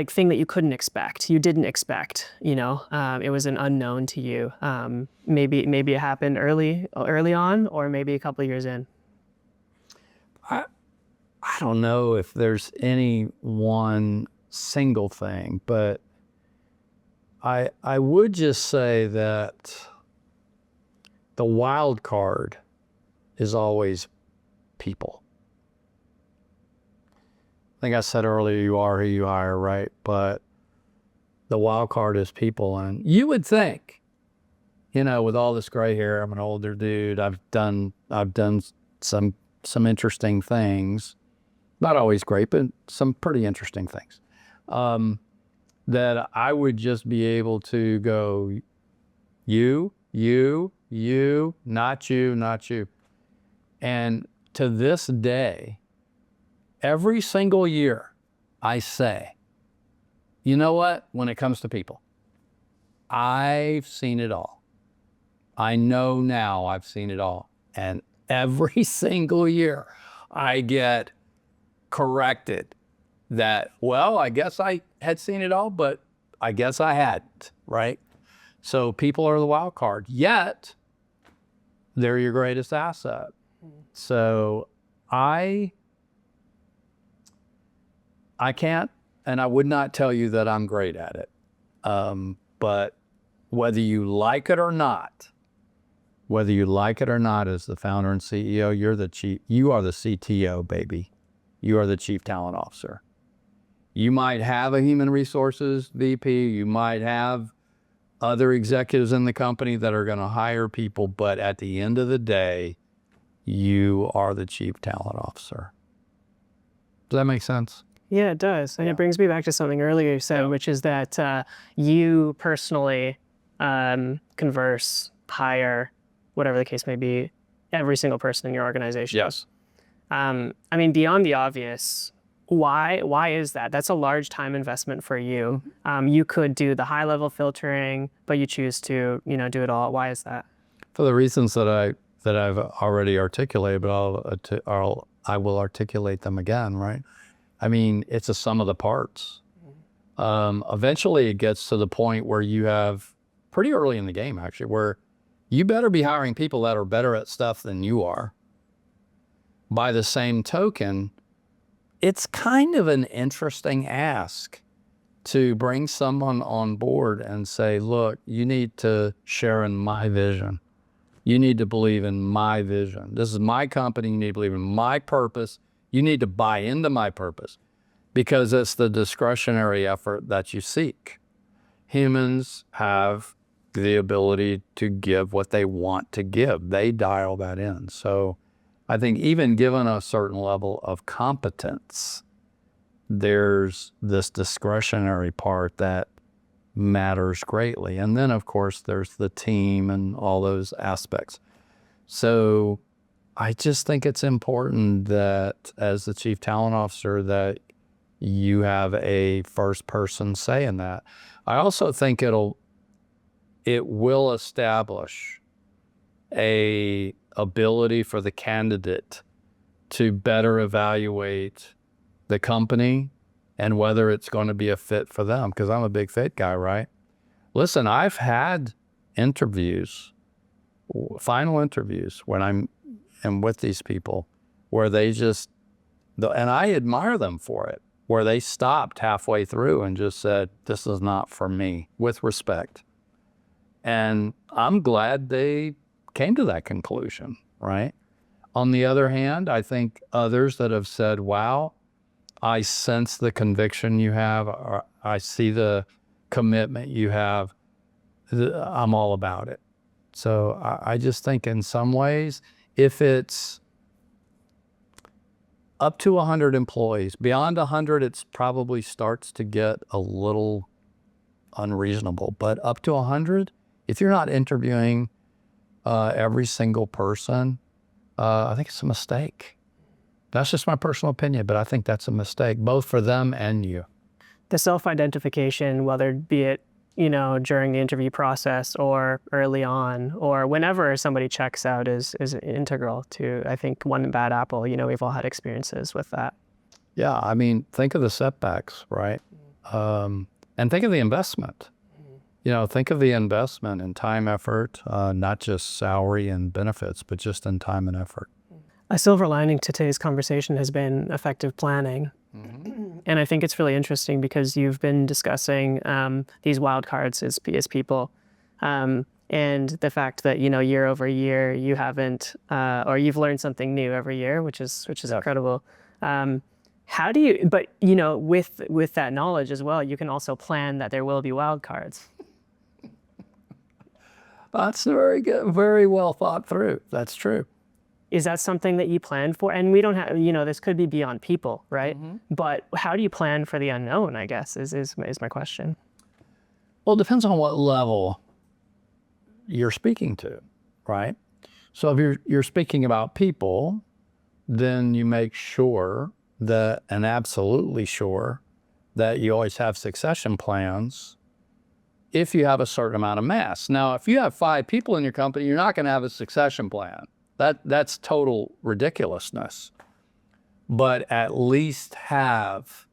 Speaker 1: thing that you couldn't expect? You didn't expect, it was an unknown to you. Maybe it happened early on, or maybe a couple of years in.
Speaker 2: I don't know if there's any one single thing, but I would just say that the wild card is always people. I think I said earlier, you are who you hire, right? But the wild card is people. And you would think, with all this gray hair, I'm an older dude, I've done some interesting things. Not always great, but some pretty interesting things. That I would just be able to go, you, not you. And to this day, every single year, I say, you know what? When it comes to people, I've seen it all. I know now I've seen it all. And every single year, I get corrected that, well, I guess I had seen it all, but I guess I hadn't, right? So people are the wild card, yet they're your greatest asset. So I can't, and I would not tell you that I'm great at it. But whether you like it or not, as the founder and CEO, you are the CTO, baby. You are the chief talent officer. You might have a human resources VP, you might have other executives in the company that are going to hire people, but at the end of the day, you are the chief talent officer. Does that make sense?
Speaker 1: Yeah, it does. And it brings me back to something earlier you said, which is that you personally converse, hire, whatever the case may be, every single person in your organization.
Speaker 2: Yes.
Speaker 1: I mean, beyond the obvious, why is that? That's a large time investment for you. You could do the high level filtering, but you choose to, do it all. Why is that?
Speaker 2: For the reasons that I've already articulated, but I will articulate them again, right? I mean, it's a sum of the parts. Eventually it gets to the point where you have, pretty early in the game actually, where you better be hiring people that are better at stuff than you are. By the same token, it's kind of an interesting ask to bring someone on board and say, look, you need to share in my vision. You need to believe in my vision. This is my company. You need to believe in my purpose. You need to buy into my purpose, because it's the discretionary effort that you seek. Humans have the ability to give what they want to give. They dial that in. So I think even given a certain level of competence, there's this discretionary part that matters greatly. And then, of course, there's the team and all those aspects. So I just think it's important that as the chief talent officer that you have a first person say in that. I also think it will establish a ability for the candidate to better evaluate the company and whether it's going to be a fit for them, because I'm a big fit guy, right? Listen, I've had interviews, final interviews, when I'm with these people where they just, and I admire them for it, where they stopped halfway through and just said, this is not for me, with respect. And I'm glad they came to that conclusion, right? On the other hand, I think others that have said, wow, I sense the conviction you have, or I see the commitment you have, I'm all about it. So I just think in some ways, if it's up to 100 employees, beyond 100, it's probably starts to get a little unreasonable. But up to 100, if you're not interviewing every single person, I think it's a mistake. That's just my personal opinion, but I think that's a mistake, both for them and you.
Speaker 1: The self-identification, whether be it, during the interview process or early on or whenever somebody checks out is integral to, I think, one bad apple. We've all had experiences with that.
Speaker 2: Yeah, I mean, think of the setbacks, right? And think of the investment. Think of the investment in time, effort, not just salary and benefits, but just in time and effort.
Speaker 1: A silver lining to today's conversation has been effective planning. And I think it's really interesting because you've been discussing these wild cards as people. And the fact that, year over year, you haven't, or you've learned something new every year, which is incredible. How do you, but, with that knowledge as well, you can also plan that there will be wild cards.
Speaker 2: That's very good, very well thought through. That's true.
Speaker 1: Is that something that you plan for? And we don't have, this could be beyond people, right? But how do you plan for the unknown, I guess, is my question.
Speaker 2: Well, it depends on what level you're speaking to, right? So if you're speaking about people, then you make sure that, and absolutely sure, that you always have succession plans if you have a certain amount of mass. Now, if you have 5 people in your company, you're not going to have a succession plan. That's total ridiculousness. But at least have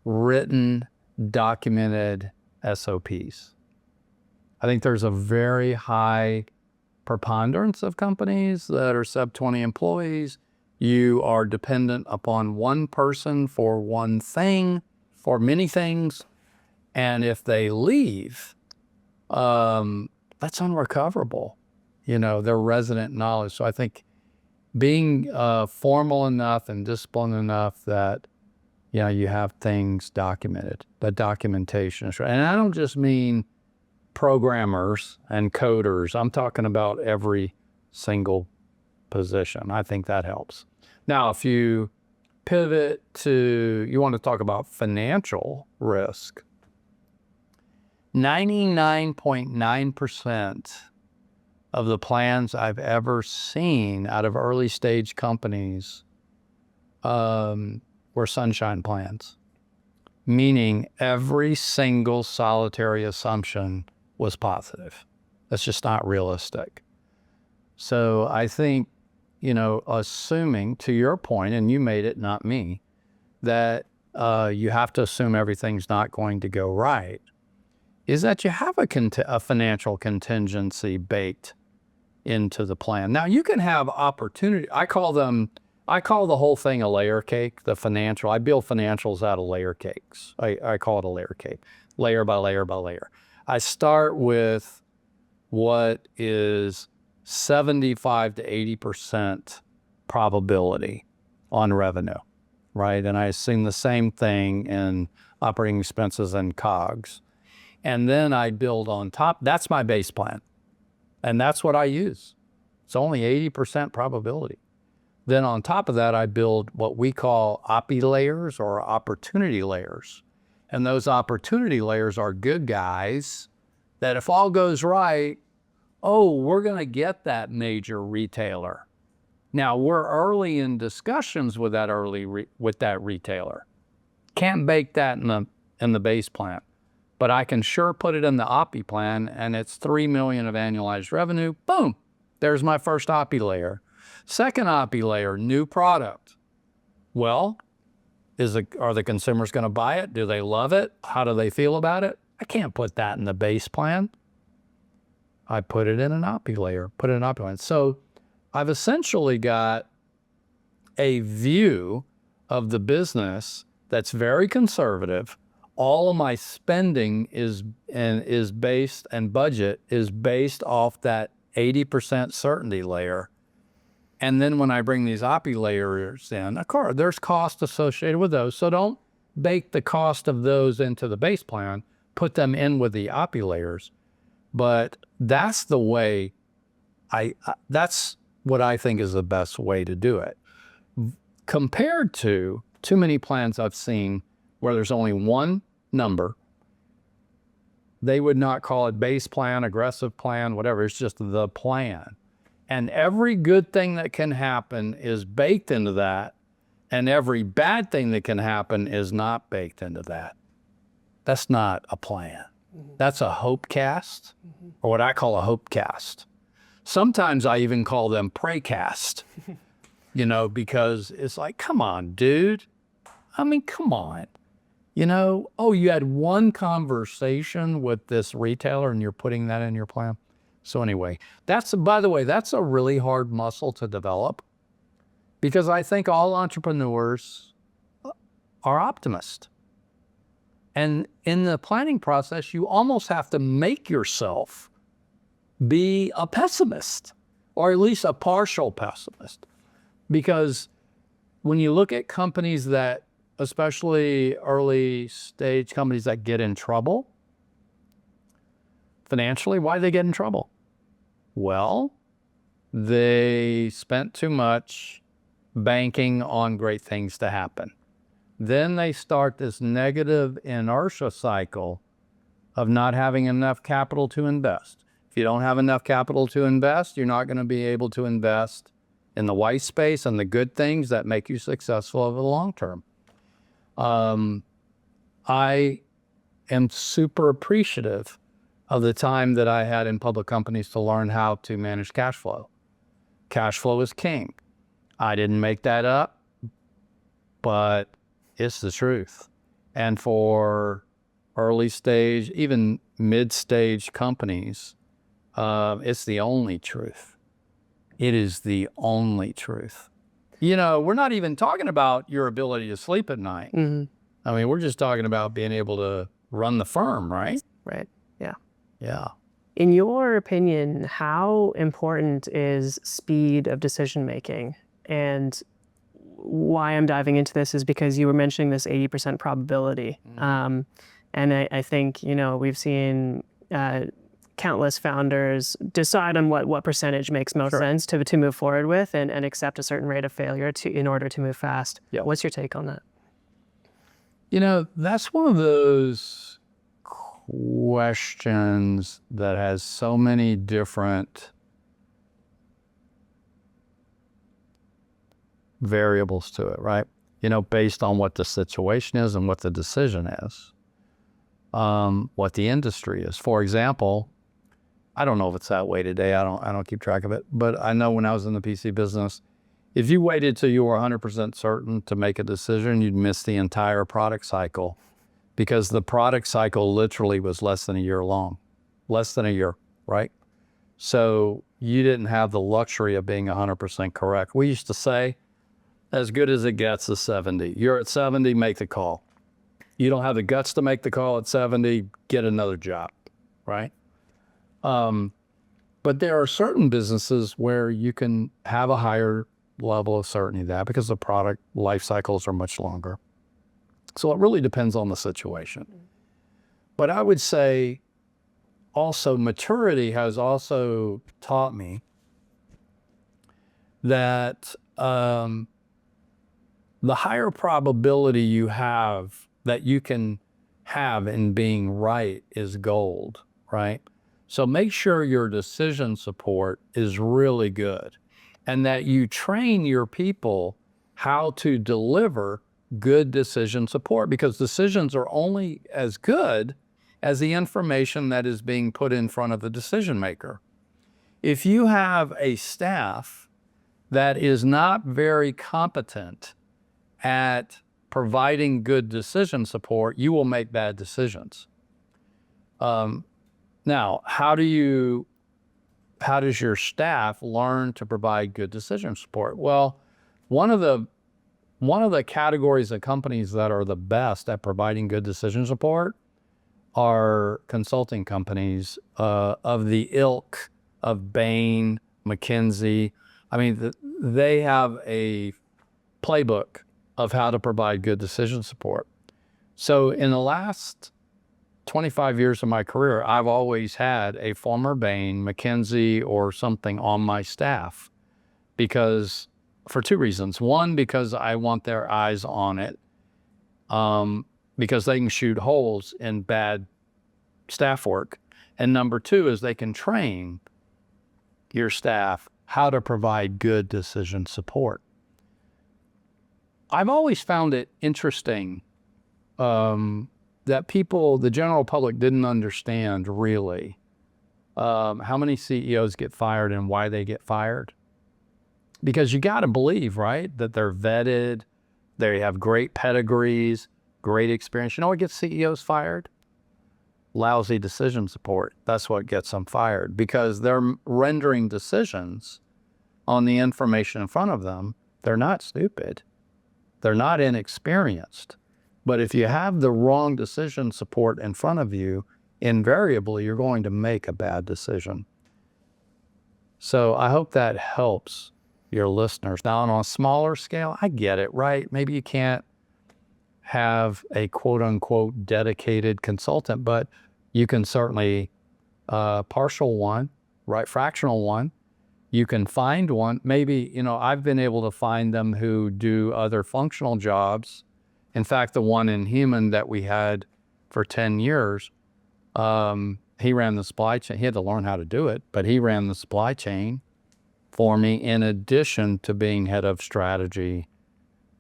Speaker 2: written, documented SOPs. I think there's a very high preponderance of companies that are sub 20 employees. You are dependent upon one person for one thing, for many things. And if they leave, that's unrecoverable. Their resident knowledge. So I think being formal enough and disciplined enough that, you have things documented, that documentation is right. And I don't just mean programmers and coders. I'm talking about every single position. I think that helps. Now, if you pivot to, you want to talk about financial risk, 99.9% of the plans I've ever seen out of early stage companies were sunshine plans, meaning every single solitary assumption was positive. That's just not realistic. So I think, assuming, to your point, and you made it, not me, that you have to assume everything's not going to go right, is that you have a financial contingency baked into the plan. Now, you can have opportunity. I call the whole thing a layer cake, the financial. I build financials out of layer cakes. I call it a layer cake, layer by layer by layer. I start with what is 75 to 80% probability on revenue, right? And I assume the same thing in operating expenses and COGS. And then I build on top. That's my base plan. And that's what I use. It's only 80% probability. Then on top of that, I build what we call OPI layers or opportunity layers. And those opportunity layers are good guys that if all goes right, we're going to get that major retailer. Now, we're early in discussions with that retailer. Can't bake that in the base plan. But I can sure put it in the OPI plan, and it's $3 million of annualized revenue. Boom, there's my first OPI layer. Second OPI layer, new product. Well, are the consumers going to buy it? Do they love it? How do they feel about it? I can't put that in the base plan. I put it in an OPI layer, put it in an OPI plan. So I've essentially got a view of the business that's very conservative. All of my spending is based, and budget is based off that 80% certainty layer. And then when I bring these OPI layers in, of course, there's cost associated with those. So don't bake the cost of those into the base plan, put them in with the OPI layers. But that's the way that's what I think is the best way to do it. Compared to too many plans I've seen where there's only one number, they would not call it base plan, aggressive plan, whatever. It's just the plan. And every good thing that can happen is baked into that. And every bad thing that can happen is not baked into that. That's not a plan. That's a hope cast, or what I call a hope cast. Sometimes I even call them pray cast, because it's like, come on, dude. I mean, come on. You had one conversation with this retailer and you're putting that in your plan. So anyway, by the way, that's a really hard muscle to develop, because I think all entrepreneurs are optimists. And in the planning process, you almost have to make yourself be a pessimist, or at least a partial pessimist. Because when you look at companies that, especially early stage companies that get in trouble financially, why do they get in trouble? Well, they spent too much banking on great things to happen. Then they start this negative inertia cycle of not having enough capital to invest. If you don't have enough capital to invest, you're not going to be able to invest in the white space and the good things that make you successful over the long term. I am super appreciative of the time that I had in public companies to learn how to manage cash flow. Cash flow is king. I didn't make that up, but it's the truth. And for early stage, even mid-stage companies, it's the only truth. It is the only truth. You know, we're not even talking about your ability to sleep at night.
Speaker 1: Mm-hmm.
Speaker 2: I mean, we're just talking about being able to run the firm, right?
Speaker 1: Right. Yeah.
Speaker 2: Yeah.
Speaker 1: In your opinion, how important is speed of decision making? And why I'm diving into this is because you were mentioning this 80% probability. And I think, you know, we've seen countless founders decide on what percentage makes most sense to move forward with and accept a certain rate of failure in order to move fast.
Speaker 2: Yeah.
Speaker 1: What's your take on that?
Speaker 2: You know, that's one of those questions that has so many different variables to it, right? You know, based on what the situation is and what the decision is, what the industry is. For example, I don't know if it's that way today. I don't keep track of it, but I know when I was in the PC business, if you waited till you were 100% certain to make a decision, you'd miss the entire product cycle, because the product cycle literally was less than a year long, less than a year, right? So you didn't have the luxury of being 100% correct. We used to say, as good as it gets is 70. You're at 70, make the call. You don't have the guts to make the call at 70, get another job, right? But there are certain businesses where you can have a higher level of certainty of that because the product life cycles are much longer. So it really depends on the situation. But I would say also maturity has also taught me that the higher probability you have that you can have in being right is gold, right? So make sure your decision support is really good and that you train your people how to deliver good decision support, because decisions are only as good as the information that is being put in front of the decision maker. If you have a staff that is not very competent at providing good decision support, you will make bad decisions. Now, how does your staff learn to provide good decision support? Well, one of the categories of companies that are the best at providing good decision support are consulting companies of the ilk of Bain, McKinsey. I mean, they have a playbook of how to provide good decision support. So in the last 25 years of my career, I've always had a former Bain, McKinsey, or something on my staff, because for two reasons. One, because I want their eyes on it, because they can shoot holes in bad staff work. And number two is they can train your staff how to provide good decision support. I've always found it interesting that people, the general public, didn't understand really how many CEOs get fired and why they get fired. Because you got to believe, right, that they're vetted, they have great pedigrees, great experience. You know what gets CEOs fired? Lousy decision support. That's what gets them fired, because they're rendering decisions on the information in front of them. They're not stupid. They're not inexperienced. But if you have the wrong decision support in front of you, invariably you're going to make a bad decision. So I hope that helps your listeners. Now, on a smaller scale, I get it, right? Maybe you can't have a quote unquote dedicated consultant, but you can certainly partial one, right? Fractional one. You can find one. Maybe, you know, I've been able to find them who do other functional jobs. In fact, the one in Humann that we had for 10 years, he ran the supply chain. He had to learn how to do it, but he ran the supply chain for me in addition to being head of strategy.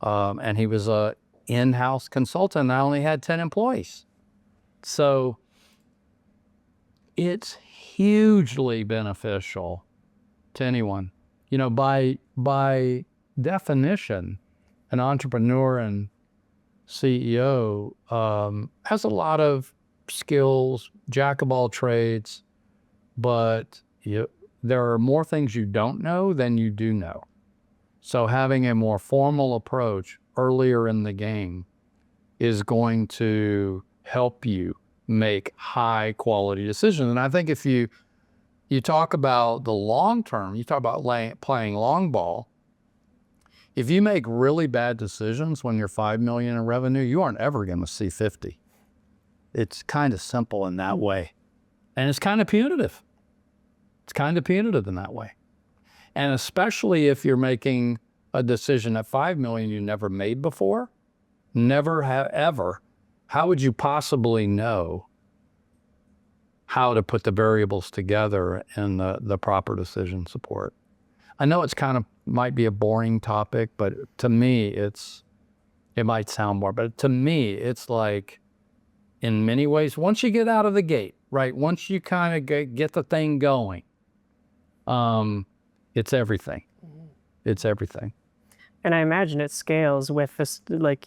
Speaker 2: And he was a in-house consultant. I only had 10 employees. So it's hugely beneficial to anyone. You know, by definition, an entrepreneur and CEO has a lot of skills, jack of all trades, but there are more things you don't know than you do know. So having a more formal approach earlier in the game is going to help you make high quality decisions. And I think if you talk about the long term, you talk about playing long ball, if you make really bad decisions when you're 5 million in revenue, you aren't ever going to see 50. It's kind of simple in that way. And it's kind of punitive. It's kind of punitive in that way. And especially if you're making a decision at 5 million you never made before, never have ever, how would you possibly know how to put the variables together in the proper decision support? I know it's kind of might be a boring topic, but to me, it might sound more, but to me, it's like, in many ways, once you get out of the gate, right? Once you kind of get the thing going, it's everything. It's everything.
Speaker 1: And I imagine it scales with this, like,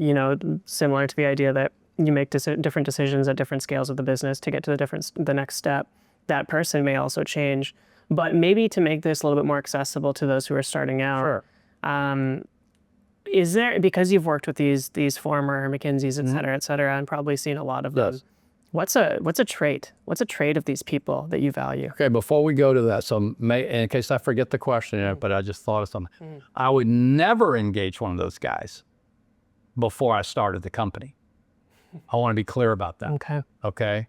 Speaker 1: similar to the idea that you make different decisions at different scales of the business to get to the next step. That person may also change, but maybe to make this a little bit more accessible to those who are starting out.
Speaker 2: Sure.
Speaker 1: Is there, because you've worked with these former McKinseys, et cetera, and probably seen a lot of them,
Speaker 2: Yes.
Speaker 1: what's a trait? What's a trait of these people that you value?
Speaker 2: Okay, before we go to that, so in case I forget the question, but I just thought of something. I would never engage one of those guys before I started the company. I want to be clear about that. Okay.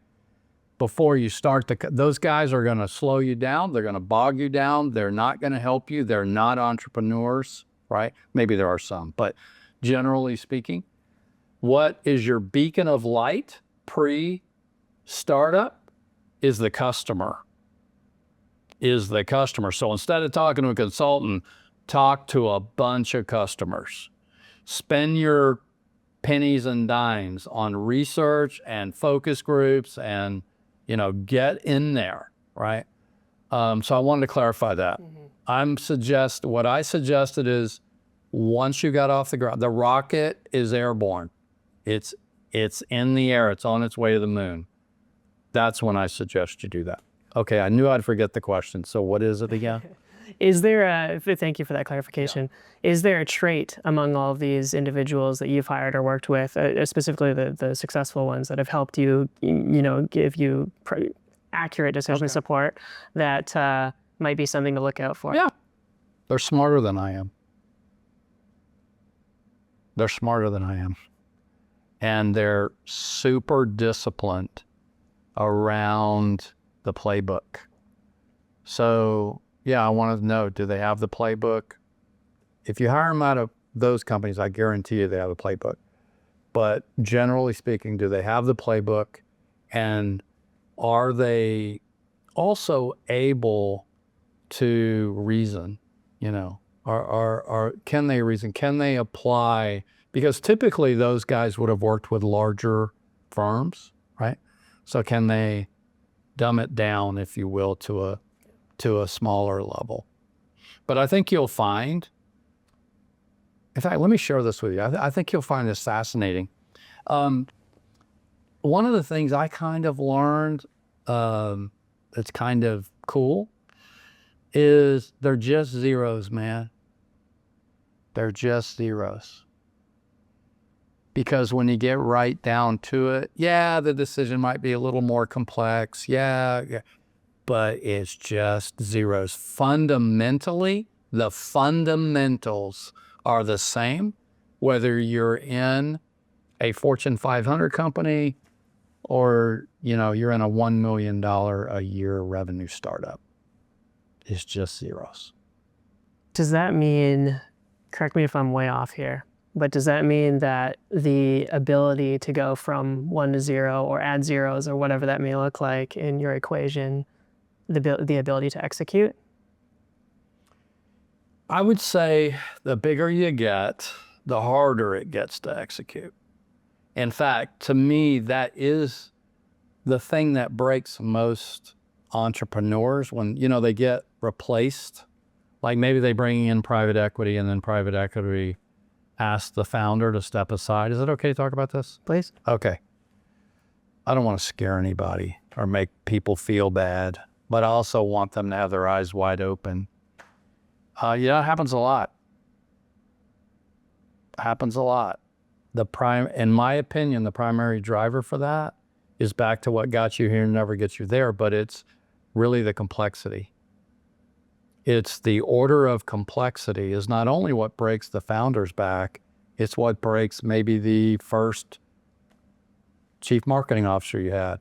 Speaker 2: Before you start, those guys are going to slow you down. They're going to bog you down. They're not going to help you. They're not entrepreneurs, right? Maybe there are some, but generally speaking, what is your beacon of light pre-startup is the customer. So instead of talking to a consultant, talk to a bunch of customers. Spend your pennies and dimes on research and focus groups and, get in there, right? So I wanted to clarify that. What I suggested is once you got off the ground, the rocket is airborne. It's in the air. It's on its way to the moon. That's when I suggest you do that. Okay, I knew I'd forget the question. So what is it again?
Speaker 1: Thank you for that clarification. Yeah. Is there a trait among all of these individuals that you've hired or worked with, specifically the successful ones that have helped you, give you accurate decision support that might be something to look out for?
Speaker 2: Yeah, they're smarter than I am. And they're super disciplined around the playbook. So yeah, I want to know, do they have the playbook? If you hire them out of those companies, I guarantee you they have a playbook. But generally speaking, do they have the playbook? And are they also able to reason? Can they reason? Can they apply? Because typically those guys would have worked with larger firms, right? So can they dumb it down, if you will, to a smaller level? But I think you'll find, in fact, let me share this with you. I think you'll find this fascinating. One of the things I kind of learned that's kind of cool is they're just zeros, man. They're just zeros. Because when you get right down to it, yeah, the decision might be a little more complex. Yeah. But it's just zeros. Fundamentally, the fundamentals are the same, whether you're in a Fortune 500 company or, you're in a $1 million a year revenue startup. It's just zeros.
Speaker 1: Does that mean, correct me if I'm way off here, but does that mean that the ability to go from 1 to 0 or add zeros or whatever that may look like in your equation, the ability to execute?
Speaker 2: I would say the bigger you get, the harder it gets to execute. In fact, to me, that is the thing that breaks most entrepreneurs when, they get replaced. Like maybe they bring in private equity and then private equity asks the founder to step aside. Is it okay to talk about this?
Speaker 1: Please.
Speaker 2: Okay. I don't want to scare anybody or make people feel bad, but I also want them to have their eyes wide open. It happens a lot. Happens a lot. In my opinion, the primary driver for that is back to what got you here and never gets you there, but it's really the complexity. It's the order of complexity is not only what breaks the founders back, it's what breaks maybe the first chief marketing officer you had,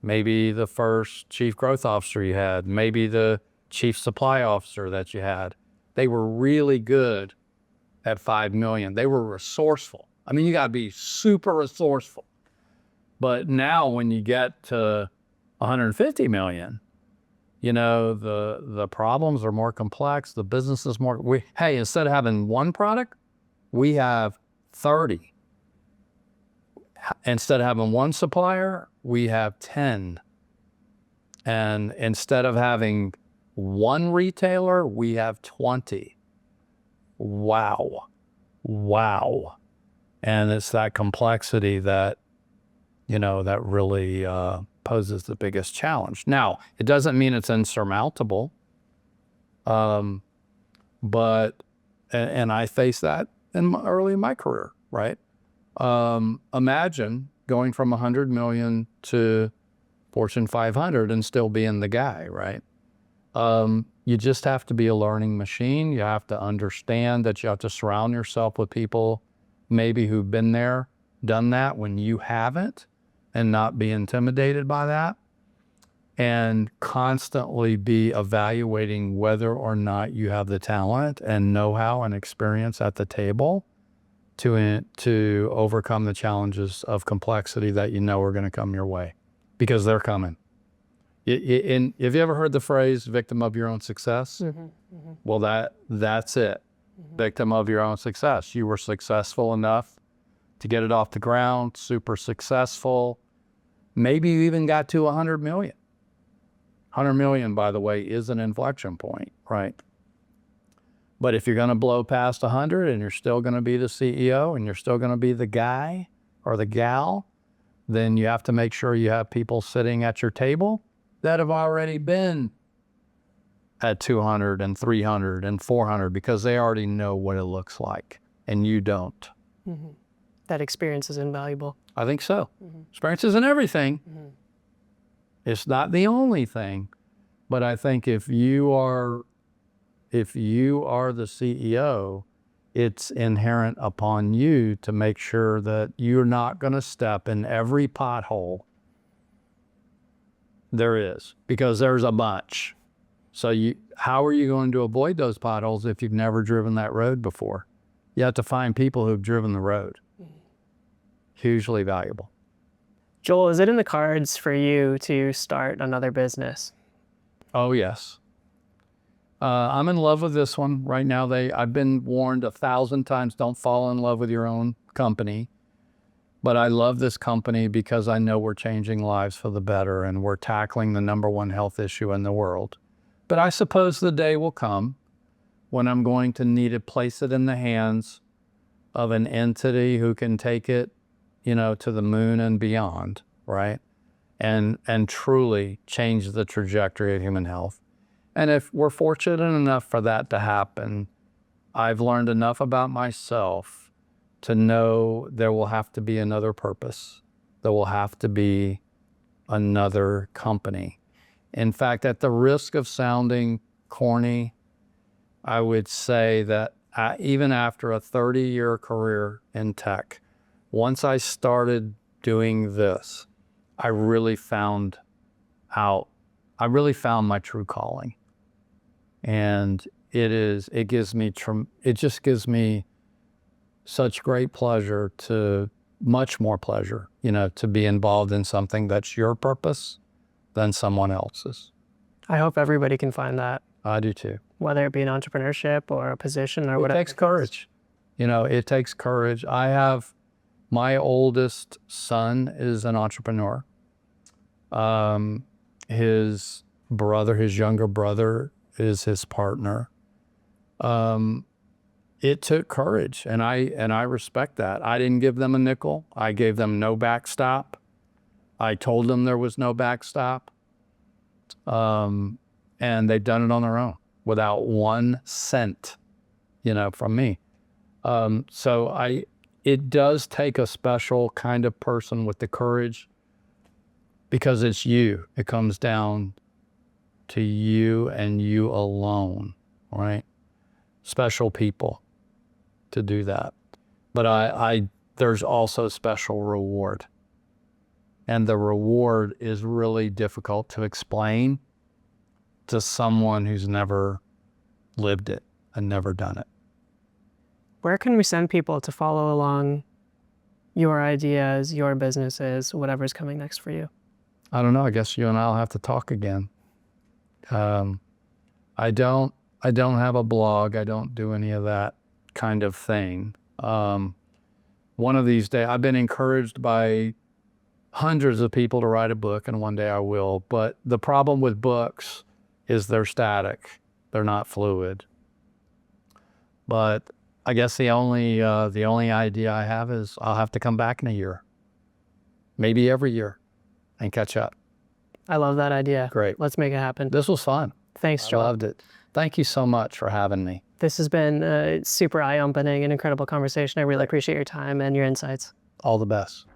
Speaker 2: maybe the first chief growth officer you had, maybe the chief supply officer that you had. They were really good at 5 million. They were resourceful. I mean, you got to be super resourceful. But now when you get to 150 million, the problems are more complex. The business is more, instead of having one product, we have 30. Instead of having one supplier, we have 10. And instead of having one retailer, we have 20. Wow. And it's that complexity that, that really poses the biggest challenge. Now, it doesn't mean it's insurmountable, but I faced that early in my career, right? Imagine going from 100 million to Fortune 500 and still being the guy, right? You just have to be a learning machine. You have to understand that you have to surround yourself with people maybe who've been there, done that when you haven't, and not be intimidated by that, and constantly be evaluating whether or not you have the talent and know-how and experience at the table to overcome the challenges of complexity that are going to come your way, because they're coming. Have you ever heard the phrase "victim of your own success"? Well, that's it. Victim of your own success. You were successful enough to get it off the ground, super successful. Maybe you even got to 100 million. 100 million, by the way, is an inflection point, right? But if you're going to blow past 100 and you're still going to be the CEO and you're still going to be the guy or the gal, then you have to make sure you have people sitting at your table that have already been at 200 and 300 and 400, because they already know what it looks like and you don't.
Speaker 1: That experience is invaluable.
Speaker 2: I think so. Experience isn't everything. It's not the only thing, but I think if you are the CEO, it's inherent upon you to make sure that you're not going to step in every pothole there is, because there's a bunch. So how are you going to avoid those potholes if you've never driven that road before? You have to find people who've driven the road. Hugely valuable.
Speaker 1: Joel, is it in the cards for you to start another business?
Speaker 2: Oh, yes. I'm in love with this one right now. I've been warned 1,000 times, don't fall in love with your own company. But I love this company because I know we're changing lives for the better and we're tackling the #1 health issue in the world. But I suppose the day will come when I'm going to need to place it in the hands of an entity who can take it, to the moon and beyond, right? And truly change the trajectory of human health. And if we're fortunate enough for that to happen, I've learned enough about myself to know there will have to be another purpose. There will have to be another company. In fact, at the risk of sounding corny, I would say that even after a 30-year career in tech, once I started doing this, I really found my true calling. And it just gives me such great pleasure, much more pleasure, to be involved in something that's your purpose than someone else's.
Speaker 1: I hope everybody can find that.
Speaker 2: I do too.
Speaker 1: Whether it be an entrepreneurship or a position or whatever.
Speaker 2: It takes courage. It takes courage. My oldest son is an entrepreneur. His younger brother is his partner. It took courage, and I respect that. I didn't give them a nickel. I gave them no backstop. I told them there was no backstop. And they've done it on their own without 1 cent, from me. It does take a special kind of person with the courage, because it's you. It comes down to you and you alone, right? Special people to do that. But there's also special reward. And the reward is really difficult to explain to someone who's never lived it and never done it.
Speaker 1: Where can we send people to follow along your ideas, your businesses, whatever's coming next for you?
Speaker 2: I don't know. I guess you and I'll have to talk again. I don't have a blog. I don't do any of that kind of thing. One of these days, I've been encouraged by hundreds of people to write a book, and one day I will. But the problem with books is they're static. They're not fluid. But I guess the only idea I have is I'll have to come back in a year, maybe every year, and catch up.
Speaker 1: I love that idea.
Speaker 2: Great.
Speaker 1: Let's make it happen.
Speaker 2: This was fun.
Speaker 1: Thanks, Joel.
Speaker 2: I loved it. Thank you so much for having me.
Speaker 1: This has been a super eye-opening and incredible conversation. I really appreciate your time and your insights.
Speaker 2: All the best.